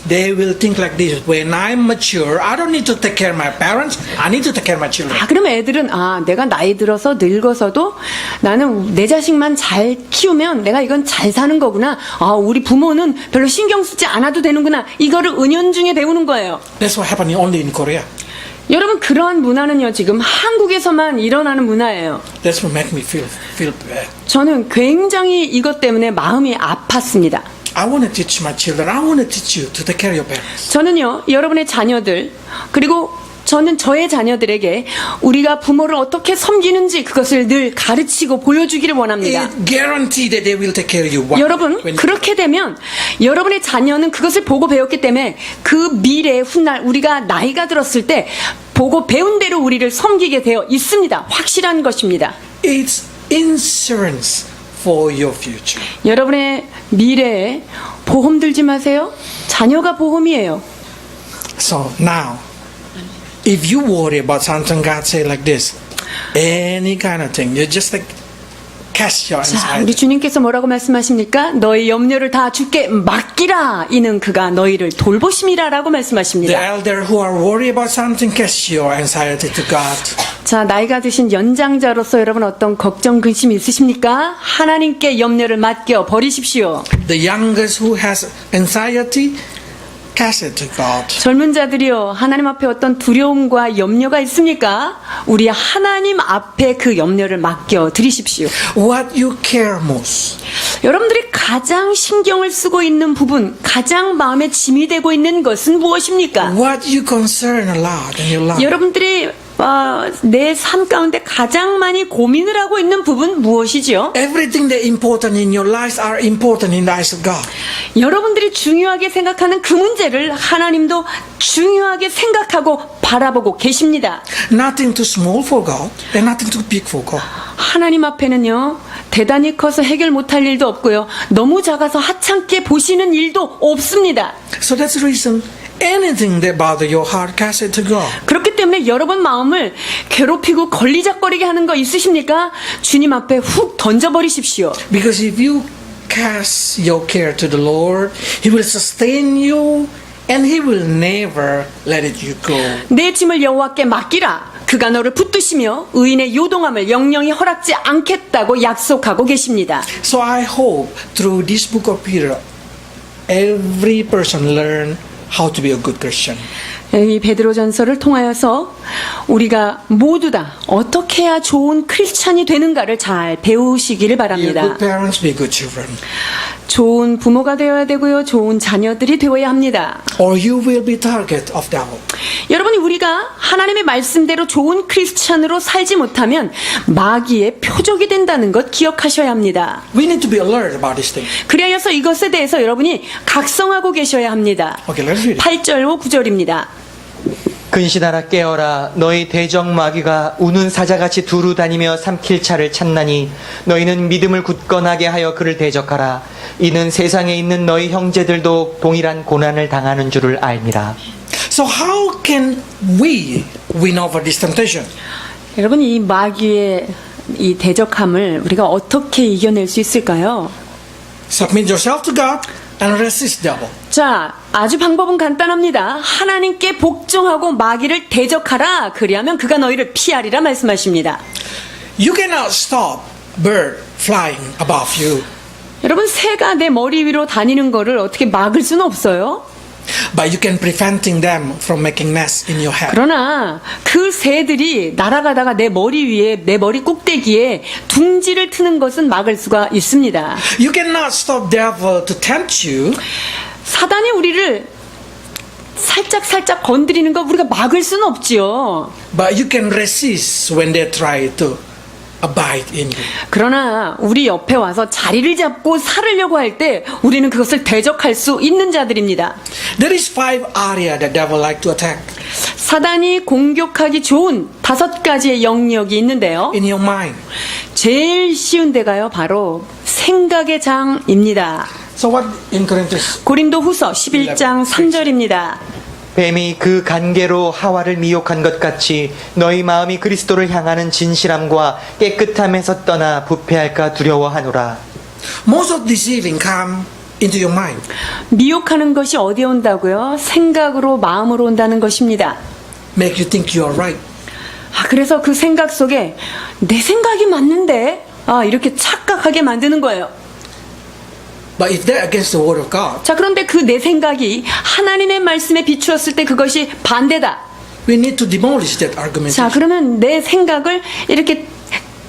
They will think like this: when I'm mature, I don't need to take care of my parents. I need to take care of my children. 그러면 애들은 내가 나이 들어서 늙어서도 나는 내 자식만 잘 키우면 내가 이건 잘 사는 거구나. 우리 부모는 별로 신경 쓰지 않아도 되는구나. 이거를 은연중에 배우는 거예요. That's what happening only in Korea. 여러분 그러한 문화는요 지금 한국에서만 일어나는 문화예요. That's what make me feel bad. 저는 굉장히 이것 때문에 마음이 아팠습니다. I want to teach my children. I want to teach you to take care of your parents. 저는요 여러분의 자녀들 그리고 저는 저의 자녀들에게 우리가 부모를 어떻게 섬기는지 그것을 늘 가르치고 보여주기를 원합니다. It guarantee that they will take care of you. 여러분 그렇게 되면 여러분의 자녀는 그것을 보고 배웠기 때문에 그 미래의 훗날 우리가 나이가 들었을 때 보고 배운 대로 우리를 섬기게 되어 있습니다. 확실한 것입니다. It's insurance for your future. 여러분의 미래에 보험 들지 마세요. 자녀가 보험이에요. So now, if you worry about something, God say like this, any kind of thing, you just like cast your 자, anxiety. 우리 주님께서 뭐라고 말씀하십니까? 너의 염려를 다 주께 맡기라. 이는 그가 너희를 돌보심이라라고 The 말씀하십니다. elder who are worried about something, cast your anxiety to God. 자, 나이가 드신 연장자로서 여러분 어떤 걱정, 근심이 있으십니까? 하나님께 염려를 맡겨 버리십시오. The youngest who has anxiety, cast it to God. 젊은 자들이요, 하나님 앞에 어떤 두려움과 염려가 있습니까? 우리 하나님 앞에 그 염려를 맡겨 드리십시오. What you care most. 여러분들이 가장 신경을 쓰고 있는 부분, 가장 마음에 짐이 되고 있는 것은 무엇입니까? What you concern a lot in your life. 여러분들이 내 삶 가운데 가장 많이 고민을 하고 있는 부분 무엇이죠? Everything that important in your lives are important in the eyes of God. 여러분들이 중요하게 생각하는 그 문제를 하나님도 중요하게 생각하고 바라보고 계십니다. Nothing too small for God and nothing too big for God. 하나님 앞에는요, 대단히 커서 해결 못할 일도 없고요, 너무 작아서 하찮게 보시는 일도 없습니다. So that's the reason anything that bother your heart, cast it to God. 그렇기 때문에 여러분 마음을 괴롭히고 걸리적거리게 하는 거 있으십니까? 주님 앞에 훅 던져버리십시오. Because if you cast your care to the Lord, He will sustain you and He will never let it you go. 내 짐을 여호와께 맡기라. 그가 너를 붙드시며 의인의 요동함을 영영히 허락지 않겠다고 약속하고 계십니다. So I hope through this book of Peter, every person learn how to be a good Christian. 이 베드로전서를 통하여서 우리가 모두 다 어떻게 해야 좋은 크리스찬이 되는가를 잘 배우시기를 Be 바랍니다. good parents, be good children. 좋은 부모가 되어야 되고요, 좋은 자녀들이 되어야 합니다. Or you will be target of devil. 여러분이 우리가 하나님의 말씀대로 좋은 크리스찬으로 살지 못하면 마귀의 표적이 된다는 것 기억하셔야 합니다. We need to be alert about this thing. 그리하여서 이것에 대해서 여러분이 각성하고 계셔야 합니다. Okay, let's read it. 8절로 9절입니다. 근신하라 깨어라 너희 대적 마귀가 우는 사자같이 두루 다니며 삼킬 차를 찾나니 너희는 믿음을 굳건하게 하여 그를 대적하라 이는 세상에 있는 너희 형제들도 동일한 고난을 당하는 줄을 알미라. So how can we win over this temptation? 여러분, 이 마귀의 이 대적함을 우리가 어떻게 이겨낼 수 있을까요? Submit yourself to God and resist devil. 자, 아주 방법은 간단합니다. 하나님께 복종하고 마귀를 대적하라. 그리하면 그가 너희를 피하리라 말씀하십니다. You cannot stop bird flying above you, 여러분, 새가 내 머리 위로 다니는 거를 어떻게 막을 수는 없어요. but you can preventing them from making nest in your head. 그러나 그 새들이 날아가다가 내 머리 위에, 내 머리 꼭대기에 둥지를 트는 것은 막을 수가 있습니다. You cannot stop devil to tempt you, 사단이 우리를 살짝 건드리는 거 우리가 막을 수는 없지요. but you can resist when they try to abide in you. 그러나 우리 옆에 와서 자리를 잡고 살으려고 할 때 우리는 그것을 대적할 수 있는 자들입니다. There is 5 areas that devil like to attack 사단이 공격하기 좋은 5가지의 영역이 있는데요. in your mind. 제일 쉬운 데가요, 바로 생각의 장입니다. So what in Corinthians? 고린도 후서 11장 3절입니다. 뱀이 그 간계로 하와를 미혹한 것 같이 너희 마음이 그리스도를 향하는 진실함과 깨끗함에서 떠나 부패할까 두려워하노라. Most of deceiving come into your mind. 미혹하는 것이 어디에 온다고요? 생각으로, 마음으로 온다는 것입니다. Make you think you are right. 그래서 그 생각 속에 내 생각이 맞는데 이렇게 착각하게 만드는 거예요. But if they're against the word of God, 자, 그런데 그 내 생각이 하나님의 말씀에 비추었을 때 그것이 반대다. we need to demolish that 자, argumentation. 그러면 내 생각을 이렇게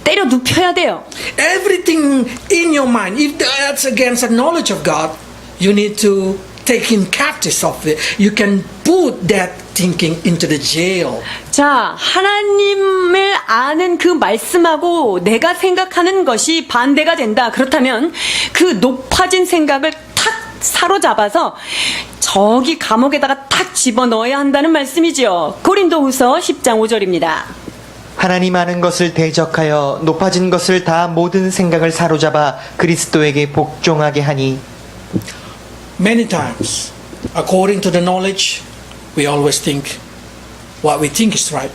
때려 눕혀야 돼요. Everything in your mind, if that's against the knowledge of God, you need to take in captive of it. You can put that thinking into the jail. 자, 하나님을 아는 그 말씀하고 내가 생각하는 것이 반대가 된다. 그렇다면 그 높아진 생각을 탁 사로잡아서 저기 감옥에다가 탁 집어넣어야 한다는 말씀이죠. 고린도후서 10장 5절입니다. 하나님 아는 것을 대적하여 높아진 것을 다 모든 생각을 사로잡아 그리스도에게 복종하게 하니. Many times, according to the knowledge, we always think what we think is right.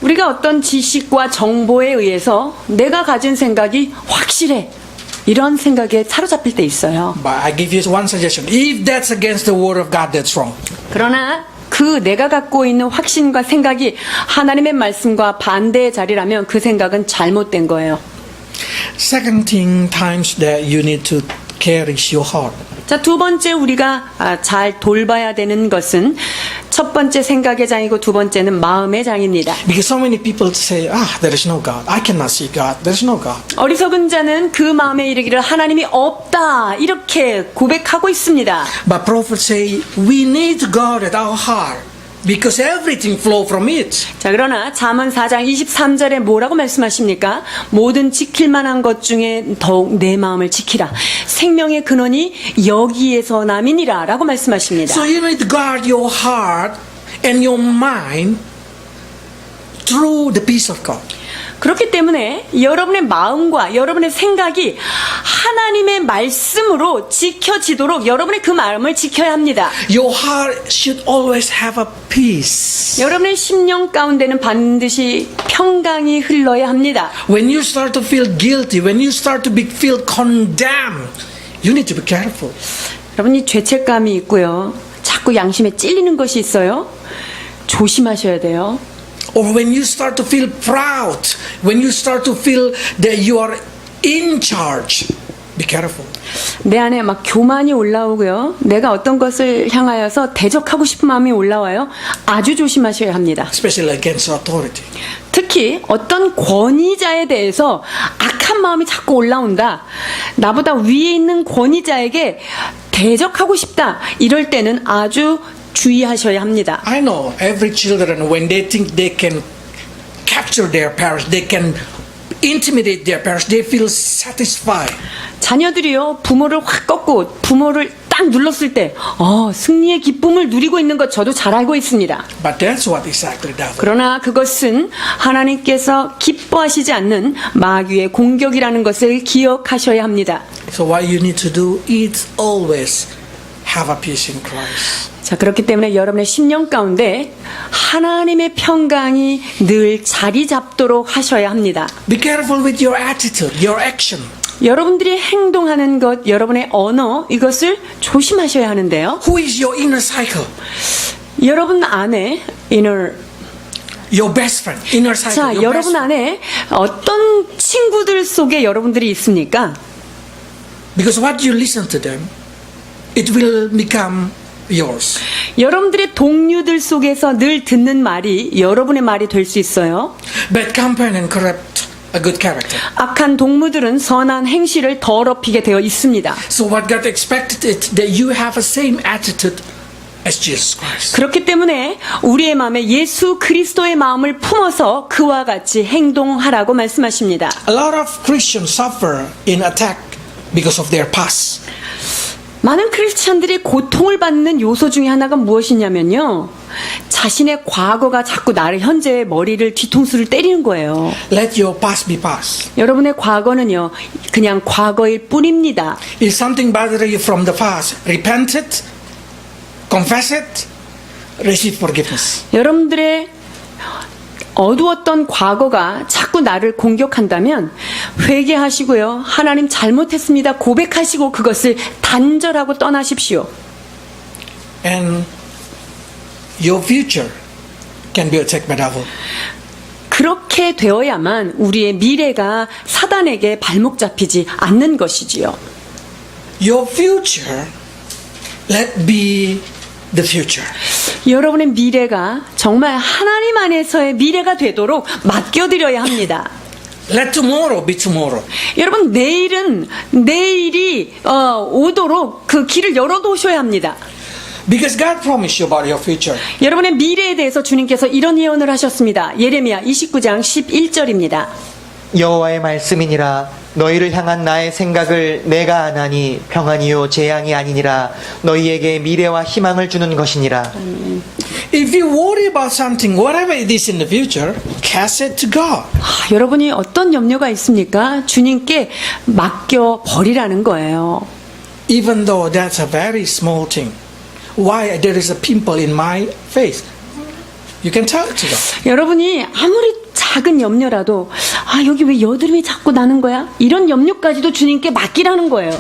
우리가 어떤 지식과 정보에 의해서 내가 가진 생각이 확실해. 이런 생각에 사로잡힐 때 있어요. But I give you one suggestion. If that's against the word of God, that's wrong. 그러나 그 내가 갖고 있는 확신과 생각이 하나님의 말씀과 반대의 자리라면 그 생각은 잘못된 거예요. Second thing, times that you need to care is your heart. 자, 두 번째 우리가 잘 돌봐야 되는 것은 첫 번째 생각의 장이고 두 번째는 마음의 장입니다. Because so many people say, there is no God. I cannot see God. There is no God. 어리석은 자는 그 마음에 이르기를 하나님이 없다 이렇게 고백하고 있습니다. But prophets say, we need God at our heart. Because everything flow from it. 자, 그러나 잠언 4장 23절에 뭐라고 말씀하십니까? 모든 지킬 만한 것 중에 더욱 내 마음을 지키라. 생명의 근원이 여기에서 남이니라 라고 말씀하십니다. So you need to guard your heart and your mind through the peace of God. 그렇기 때문에 여러분의 마음과 여러분의 생각이 하나님의 말씀으로 지켜지도록 여러분의 그 마음을 지켜야 합니다. Your heart should always have a peace. 여러분의 심령 가운데는 반드시 평강이 흘러야 합니다. When you start to feel guilty, when you start to feel condemned, you need to be careful. 여러분이 죄책감이 있고요. 자꾸 양심에 찔리는 것이 있어요. 조심하셔야 돼요. Or when you start to feel proud, when you start to feel that you are in charge, be careful. 내 안에 막 교만이 올라오고요. 내가 어떤 것을 향하여서 대적하고 싶은 마음이 올라와요. 아주 조심하셔야 합니다. Especially against authority. 특히 어떤 권위자에 대해서 악한 마음이 자꾸 올라온다. 나보다 위에 있는 권위자에게 대적하고 싶다. 이럴 때는 아주 주의하셔야 합니다. I know every children, when they think they can capture their parents, they can intimidate their parents, they feel satisfied. 자녀들이요, 부모를 확 꺾고 부모를 딱 눌렀을 때 승리의 기쁨을 누리고 있는 것 저도 잘 알고 있습니다. But that's what exactly devil. 그러나 그것은 하나님께서 기뻐하시지 않는 마귀의 공격이라는 것을 기억하셔야 합니다. So what you need to do is always have a peace in Christ. 자, 그렇기 때문에 여러분의 심령 가운데 하나님의 평강이 늘 자리 잡도록 하셔야 합니다. Be careful with your attitude, your action. 여러분들이 행동하는 것, 여러분의 언어, 이것을 조심하셔야 하는데요. Who is your inner cycle? 여러분 안에 Your best friend, inner cycle. 자, your best 여러분 안에 어떤 친구들 속에 여러분들이 있습니까? Because what you listen to them, it will become yours. 여러분들의 동료들 속에서 늘 듣는 말이 여러분의 말이 될 수 있어요. Bad companion corrupt a good character. 악한 동무들은 선한 행실을 더럽히게 되어 있습니다. So what God expected is that you have the same attitude as Jesus Christ. 그렇기 때문에 우리의 마음에 예수 그리스도의 마음을 품어서 그와 같이 행동하라고 말씀하십니다. A lot of Christians suffer in attack because of their past. 많은 크리스찬들이 고통을 받는 요소 중에 하나가 무엇이냐면요. 자신의 과거가 자꾸 나를 현재의 머리를 뒤통수를 때리는 거예요. Let your past be past. 여러분의 과거는요. 그냥 과거일 뿐입니다. If something bothers you from the past, repent it, confess it, receive forgiveness. 여러분들의 어두웠던 과거가 자꾸 나를 공격한다면 회개하시고요. 하나님 잘못했습니다. 고백하시고 그것을 단절하고 떠나십시오. And your future can be attacked by devil. 그렇게 되어야만 우리의 미래가 사단에게 발목 잡히지 않는 것이지요. Your future, let be the future. 여러분의 미래가 정말 하나님 안에서의 미래가 되도록 맡겨드려야 합니다. Let tomorrow be tomorrow. 여러분 내일이 오도록 그 길을 열어놓으셔야 합니다. Because God promised you about your future. 여러분의 미래에 대해서 주님께서 이런 예언을 하셨습니다. 예레미야 29장 11절입니다. 여호와의 말씀이니라 너희를 향한 나의 생각을 내가 아나니 평안이요 재앙이 아니니라 너희에게 미래와 희망을 주는 것이니라. If you worry about something, whatever it is in the future, cast it to God. 여러분이 어떤 염려가 있습니까? 주님께 맡겨 버리라는 거예요. Even though that's a very small thing. Why there is a pimple in my face? You can tell it to them. 여러분이 아무리 작은 염려라도 여기 왜 여드름이 자꾸 나는 거야? 이런 염려까지도 주님께 맡기라는 거예요.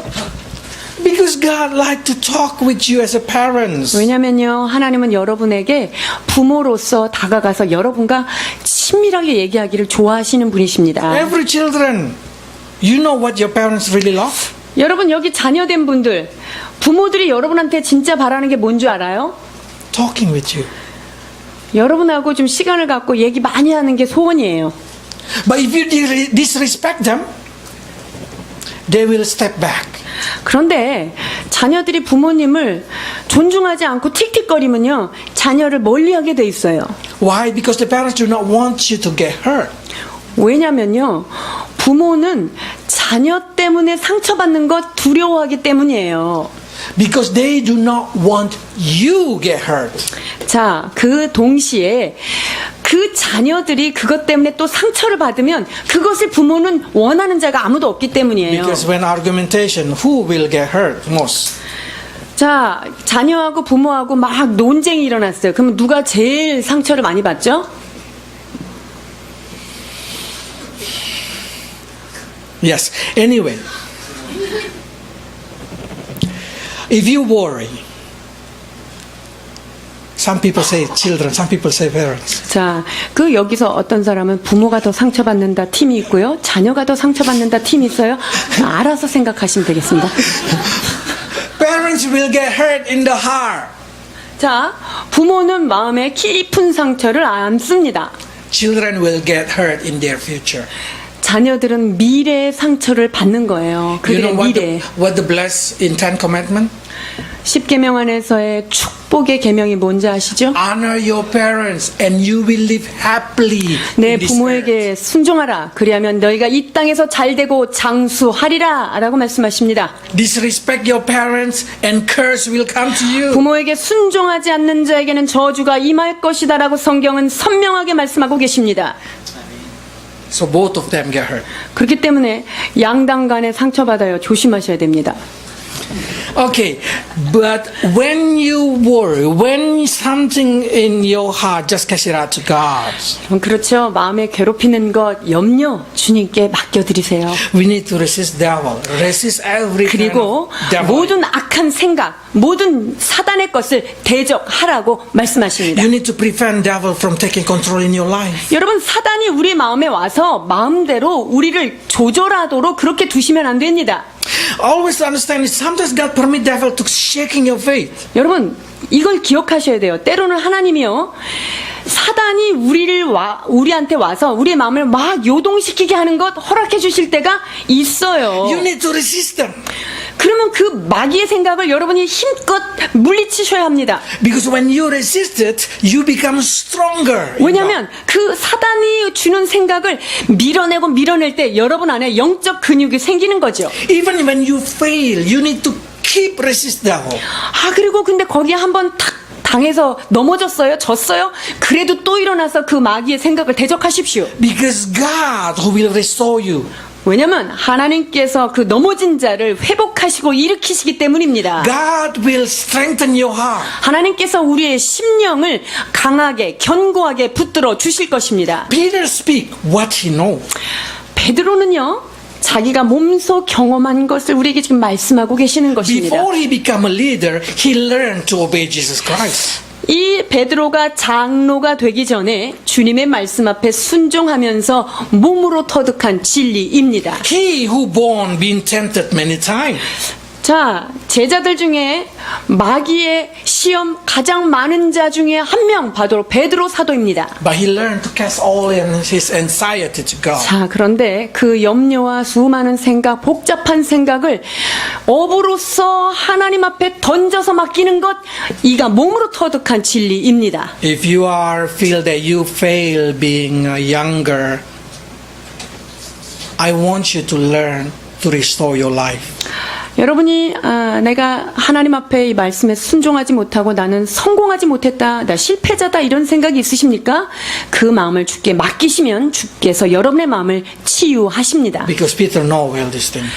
Because God like to talk with you as a parents. 왜냐면요, 하나님은 여러분에게 부모로서 다가가서 여러분과 친밀하게 얘기하기를 좋아하시는 분이십니다. Every children, you know what your parents really love? 여러분, 여기 자녀된 분들, 부모들이 여러분한테 진짜 바라는 게 뭔 줄 알아요? Talking with you. 여러분하고 좀 시간을 갖고 얘기 많이 하는 게 소원이에요. But if you disrespect them, they will step back. 그런데 자녀들이 부모님을 존중하지 않고 틱틱거리면요, 자녀를 멀리하게 돼 있어요. Why? Because the parents do not want you to get hurt. 왜냐면요, 부모는 자녀 때문에 상처받는 것 두려워하기 때문이에요. Because they do not want you get hurt. 자, 그 동시에 그 자녀들이 그것 때문에 또 상처를 받으면 그것을 부모는 원하는 자가 아무도 없기 때문이에요. Because when argumentation, who will get hurt most? 자, 자녀하고 부모하고 막 논쟁이 일어났어요. 그럼 누가 제일 상처를 많이 받죠? Yes. Anyway, if you worry, some people say children, some people say parents. 자, 그 여기서 어떤 사람은 부모가 더 상처받는다 팀이 있고요, 자녀가 더 상처받는다 팀이 있어요. 알아서 생각하시면 되겠습니다. Parents will get hurt in the heart. 자, 부모는 마음에 깊은 상처를 안습니다. Children will get hurt in their future. 자녀들은 미래의 상처를 받는 거예요. You 그들의 know 미래. what the bless in Ten Commandments? 10계명 안에서의 축복의 계명이 뭔지 아시죠? Honor your parents and you will live happily. 내 in this earth. 부모에게 순종하라. 그리하면 너희가 이 땅에서 잘되고 장수하리라. 라고 말씀하십니다. Disrespect your parents and curse will come to you. 부모에게 순종하지 않는 자에게는 저주가 임할 것이다. 라고 성경은 선명하게 말씀하고 계십니다. So both of them get hurt. 그렇기 때문에 양당 간에 상처받아요. 조심하셔야 됩니다. Okay, but when you worry, when something in your heart, just cast it out to God. 그렇죠. 마음에 괴롭히는 것, 염려 주님께 맡겨드리세요. We need to resist devil. Resist every kind 그리고 of devil. 모든 악한 생각, 모든 사단의 것을 대적하라고 말씀하십니다. You need to prevent devil from taking control in your life. 여러분, 사단이 우리 마음에 와서 마음대로 우리를 조절하도록 그렇게 두시면 안 됩니다. Always understand it. Sometimes God permit devil to shaking your faith. 여러분, 이걸 기억하셔야 돼요. 때로는 하나님이요, 사단이 우리한테 와서 우리의 마음을 막 요동시키게 하는 것 허락해 주실 때가 있어요. You need to resist them. 그러면 그 마귀의 생각을 여러분이 힘껏 물리치셔야 합니다. Because when you resist it, you become stronger. 왜냐하면 그 사단이 주는 생각을 밀어낼 때 여러분 안에 영적 근육이 생기는 거죠. Even when you fail, you need to keep resist devil. 그리고 근데 거기에 한번 탁 당해서 넘어졌어요, 졌어요. 그래도 또 일어나서 그 마귀의 생각을 대적하십시오. Because God who will restore you. 왜냐면 하나님께서 그 넘어진 자를 회복하시고 일으키시기 때문입니다. God will strengthen your heart. 하나님께서 우리의 심령을 강하게 견고하게 붙들어 주실 것입니다. Peter speak what he know. 베드로는요, 자기가 몸소 경험한 것을 우리에게 지금 말씀하고 계시는 것입니다. Before he became a leader, he learned to obey Jesus Christ. 이 베드로가 장로가 되기 전에 주님의 말씀 앞에 순종하면서 몸으로 터득한 진리입니다. He who born been tempted many times. 자, 제자들 중에 마귀의 시험 가장 많은 자 중에 한 명 바로 베드로 사도입니다. But he learned to cast all his anxiety to God. 자, 그런데 그 염려와 수많은 생각, 복잡한 생각을 업으로서 하나님 앞에 던져서 맡기는 것, 이가 몸으로 터득한 진리입니다. If you feel that you fail being younger, I want you to learn to restore your life. 여러분이 내가 하나님 앞에 이 말씀에 순종하지 못하고 나는 성공하지 못했다, 나 실패자다, 이런 생각이 있으십니까? 그 마음을 주께 맡기시면 주께서 여러분의 마음을 치유하십니다. Because Peter know well this thing.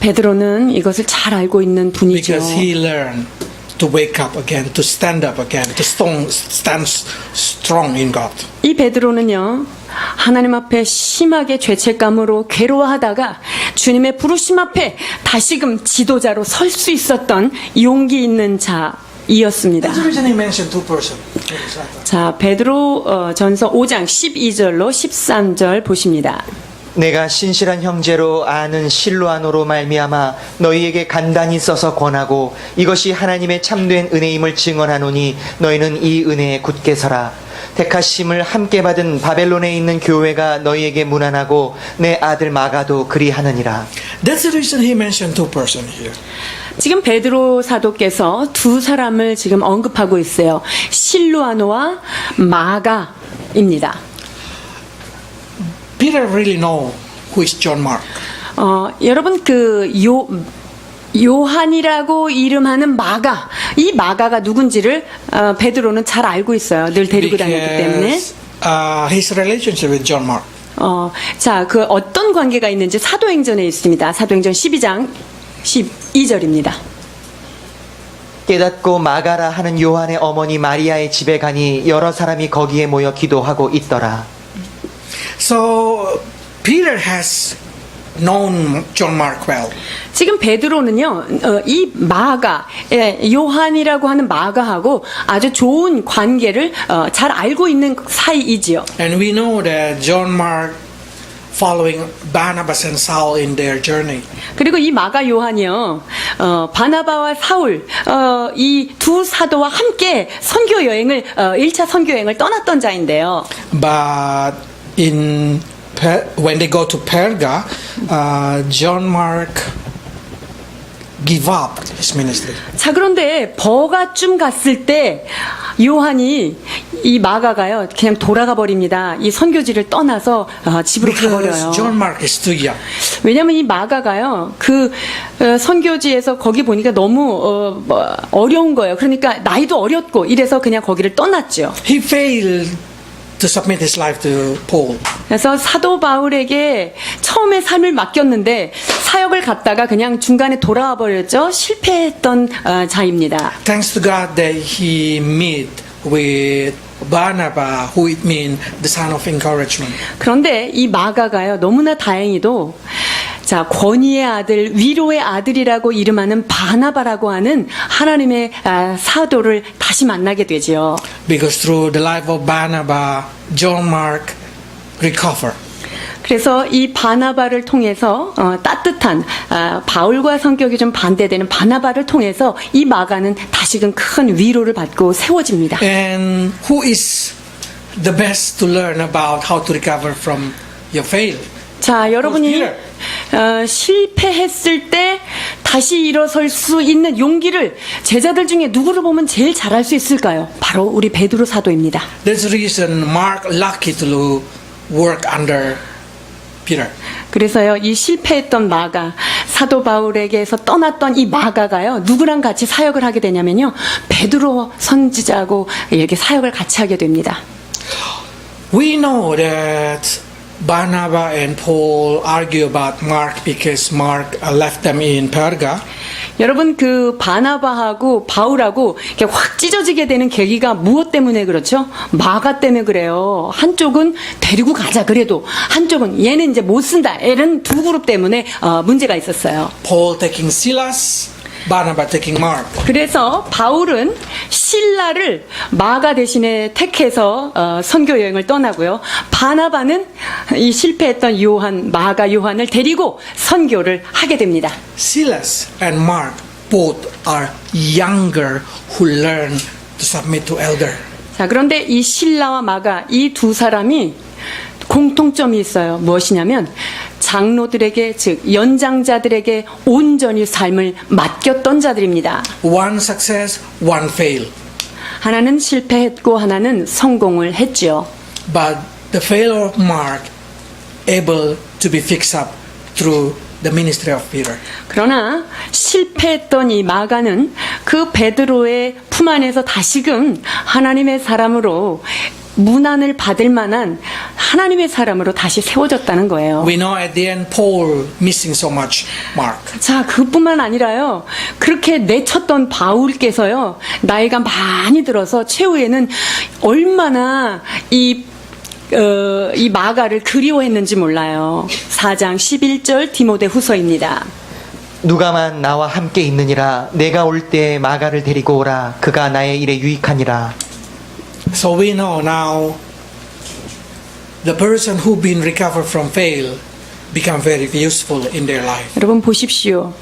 베드로는 이것을 잘 알고 있는 분이죠. Because he learned to wake up again, to stand up again, to stand strong in God. 이 베드로는요, 하나님 앞에 심하게 죄책감으로 괴로워하다가 주님의 부르심 앞에 다시금 지도자로 설 수 있었던 용기 있는 자이었습니다. That's the reason he mentioned two persons. 자, 베드로 전서 5장 12절로 13절 보십니다. 내가 신실한 형제로 아는 실로아노로 말미암아 너희에게 간단히 써서 권하고 이것이 하나님의 참된 은혜임을 증언하노니 너희는 이 은혜에 굳게 서라. 택하심을 함께 받은 바벨론에 있는 교회가 너희에게 문안하고 내 아들 마가도 그리하느니라. That's the reason he mentioned two persons here. 지금 베드로 사도께서 두 사람을 지금 언급하고 있어요. 실루아노와 마가입니다. Peter really know who is John Mark. 여러분 요한이라고 이름하는 마가, 이 마가가 누군지를 베드로는 잘 알고 있어요. 늘 데리고 다녔기 때문에. Because, his relationship with John Mark. 자, 그 어떤 관계가 있는지 사도행전에 있습니다. 사도행전 12장 12절입니다. 깨닫고 마가라 하는 요한의 어머니 마리아의 집에 가니 여러 사람이 거기에 모여 기도하고 있더라. So Peter has known John Mark well. 지금 베드로는요, 이 마가, 요한이라고 하는 마가하고 아주 좋은 관계를 잘 알고 있는 사이이지요. And we know that John Mark following Barnabas and Saul in their journey. 그리고 이 마가 요한이요, 바나바와 사울, 이 두 사도와 함께 선교 여행을, 1차 선교 여행을 떠났던 자인데요. But when they go to Perga, John Mark give up his ministry. 자, 그런데 버가쯤 갔을 때 요한이 이 마가가요, 그냥 돌아가 버립니다. 이 선교지를 떠나서 집으로 가버려요. Because John Mark is too young. 왜냐면 이 마가가요, 그 선교지에서 거기 보니까 너무 어려운 거예요. 그러니까 나이도 어렸고 이래서 그냥 거기를 떠났죠. He failed to submit his life to Paul. 그래서 사도 바울에게 처음에 삶을 맡겼는데 사역을 갔다가 그냥 중간에 돌아와 버렸죠. 실패했던 자입니다. Thanks to God that he met with Barnabas, who it means the son of encouragement. 그런데 이 마가가요, 너무나 다행히도 자, 권위의 아들, 위로의 아들이라고 이름하는 바나바라고 하는 하나님의 사도를 다시 만나게 되지요. Because through the life of Barnabas, John Mark recovered. 그래서 이 바나바를 통해서 따뜻한 바울과 성격이 좀 반대되는 바나바를 통해서 이 마가는 다시금 큰 위로를 받고 세워집니다. And who is the best to learn about how to recover from your fail? 자, 여러분이 실패했을 때 다시 일어설 수 있는 용기를 제자들 중에 누구를 보면 제일 잘할 수 있을까요? 바로 우리 베드로 사도입니다. That's the reason Mark lucky to work under Peter. 그래서요, 이 실패했던 마가, 사도 바울에게서 떠났던 이 마가가요, 누구랑 같이 사역을 하게 되냐면요, 베드로 선지자하고 이렇게 사역을 같이 하게 됩니다. We know that Barnabas and Paul argue about Mark because Mark left them in Perga. 여러분, 그 바나바하고 바울하고 이렇게 확 찢어지게 되는 계기가 무엇 때문에 그렇죠? 마가 때문에 그래요. 한쪽은 데리고 가자 그래도 한쪽은 얘는 이제 못 쓴다. 이런 두 그룹 때문에 문제가 있었어요. Paul taking Silas, Barnabas taking Mark. 그래서 바울은 실라를 마가 대신에 택해서 선교 여행을 떠나고요. 바나바는 이 실패했던 마가 요한을 데리고 선교를 하게 됩니다. Silas and Mark both are younger who learn to submit to elder. 자, 그런데 이 실라와 마가 이 두 사람이 공통점이 있어요. 무엇이냐면 장로들에게, 즉 연장자들에게 온전히 삶을 맡겼던 자들입니다. One success, one fail. 하나는 실패했고 하나는 성공을 했지요. But the failure of Mark able to be fixed up through the ministry of Peter. 그러나 실패했던 이 마가는 그 베드로의 품 안에서 다시금 하나님의 사람으로 문안을 받을 만한 하나님의 사람으로 다시 세워졌다는 거예요. We know at the end Paul missing so much mark. 자, 그뿐만 아니라요. 그렇게 내쳤던 바울께서요. 나이가 많이 들어서 최후에는 얼마나 이 마가를 그리워했는지 몰라요. 4장 11절 디모데 후서입니다. 누가만 나와 함께 있느니라. 내가 올 때 마가를 데리고 오라. 그가 나의 일에 유익하니라. So we know now the person who been recovered from fail become very useful in their life. 여러분 보십시오.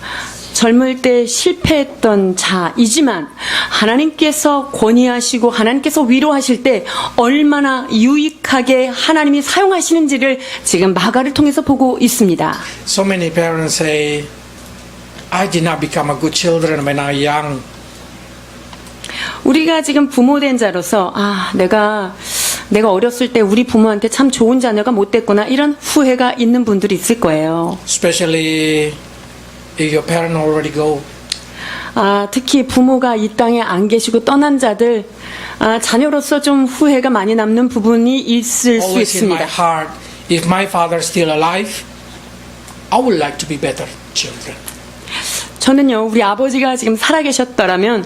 젊을 때 실패했던 자이지만 하나님께서 권위하시고 하나님께서 위로하실 때 얼마나 유익하게 하나님이 사용하시는지를 지금 마가를 통해서 보고 있습니다. So many parents say, I did not become a good children when I was young. 우리가 지금 부모된 자로서 내가 어렸을 때 우리 부모한테 참 좋은 자녀가 못 됐구나 이런 후회가 있는 분들이 있을 거예요. Especially if your parent already go. 특히 부모가 이 땅에 안 계시고 떠난 자들, 자녀로서 좀 후회가 많이 남는 부분이 있을 수 Always in my 있습니다. heart, if my father is still alive, I would like to be better children. 저는요, 우리 아버지가 지금 살아계셨더라면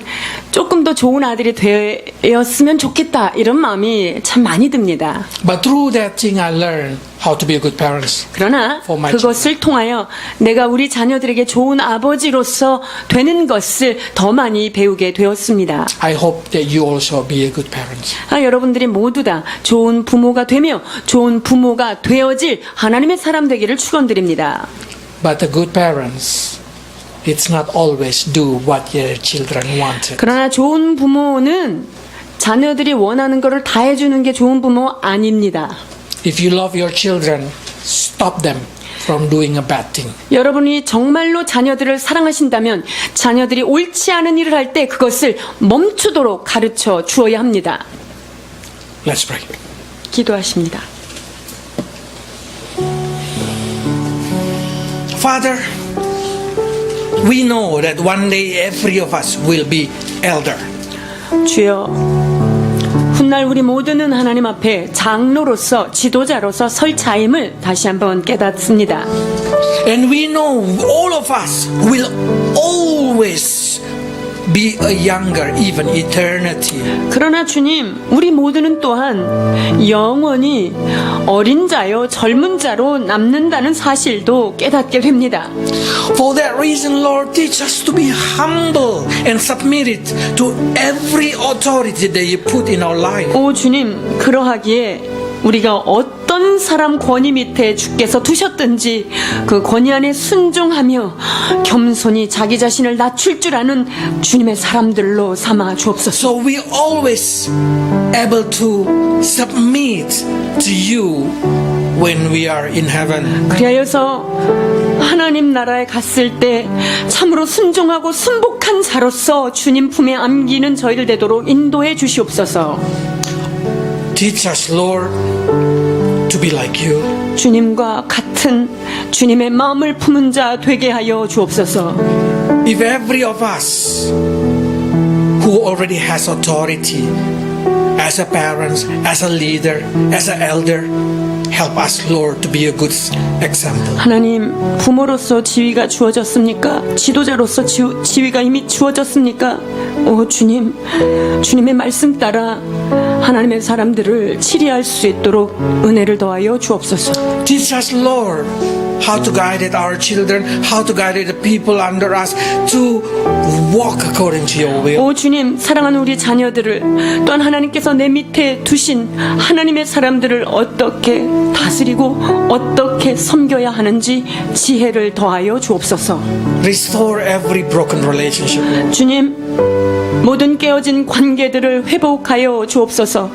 조금 더 좋은 아들이 되었으면 좋겠다 이런 마음이 참 많이 듭니다. But through that thing I learned how to be a good parents. 그러나 For my 그것을 통하여 내가 우리 자녀들에게 좋은 아버지로서 되는 것을 더 많이 배우게 되었습니다. I hope that you also be a good parents. 여러분들이 모두 다 좋은 부모가 되며 좋은 부모가 되어질 하나님의 사람 되기를 축원드립니다. But the good parents, it's not always do what their children wanted. 그러나 좋은 부모는 자녀들이 원하는 것을 다 해주는 게 좋은 부모 아닙니다. If you love your children, stop them from doing a bad thing. 여러분이 정말로 자녀들을 사랑하신다면 자녀들이 옳지 않은 일을 할 때 그것을 멈추도록 가르쳐 주어야 합니다. Let's pray. 기도하십니다. Father, we know that one day every of us will be elder. 주여, 훗날 우리 모두는 하나님 앞에 장로로서 지도자로서 설 자임을 다시 한번 깨닫습니다. And we know all of us will always be a younger, even eternity. 그러나 주님, 우리 모두는 또한 영원히 어린 자요 젊은 자로 남는다는 사실도 깨닫게 됩니다. For that reason, Lord, teach us to be humble and submitted to every authority that you put in our life. 오 주님, 그러하기에 우리가 어떤 사람 권위 밑에 주께서 두셨든지 그 권위 안에 순종하며 겸손히 자기 자신을 낮출 줄 아는 주님의 사람들로 삼아 주옵소서. So we always able to submit to you when we are in heaven. 그리하여서 하나님 나라에 갔을 때 참으로 순종하고 순복한 자로서 주님 품에 안기는 저희들 되도록 인도해 주시옵소서. Teach us, Lord, to be like you. 주님과 같은 주님의 마음을 품은 자 되게 하여 주옵소서. If every of us who already has authority as a parent, as a leader, as an elder, help us, Lord, to be a good example. 하나님, 부모로서 지위가 주어졌습니까? 지도자로서 지위가 이미 주어졌습니까? 오 주님, 주님의 말씀 따라 하나님의 사람들을 치리할 수 있도록 은혜를 더하여 주옵소서. Teach us, Lord, how to guide our children, how to guide the people under us to walk according to your will. 오 주님, 사랑하는 우리 자녀들을 또한 하나님께서 내 밑에 두신 하나님의 사람들을 어떻게 다스리고 어떻게 섬겨야 하는지 지혜를 더하여 주옵소서. Restore every broken relationship. 주님, 모든 깨어진 관계들을 회복하여 주옵소서.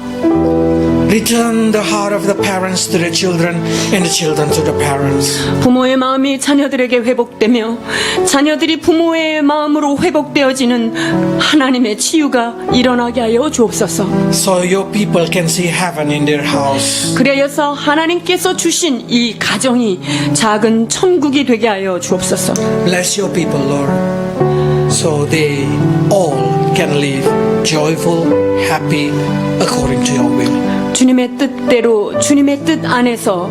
Return the heart of the parents to the children and the children to the parents. 부모의 마음이 자녀들에게 회복되며 자녀들이 부모의 마음으로 회복되어지는 하나님의 치유가 일어나게 하여 주옵소서. So your people can see heaven in their house. 그리하여서 하나님께서 주신 이 가정이 작은 천국이 되게 하여 주옵소서. Bless your people, Lord, so they all can live joyful, happy, according to your will. 주님의 뜻대로 주님의 뜻 안에서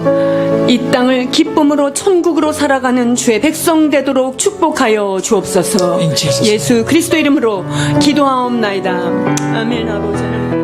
이 땅을 기쁨으로 천국으로 살아가는 주의 백성 되도록 축복하여 주옵소서. In Jesus' name. 예수 그리스도 이름으로 기도하옵나이다. 아멘. 아버지.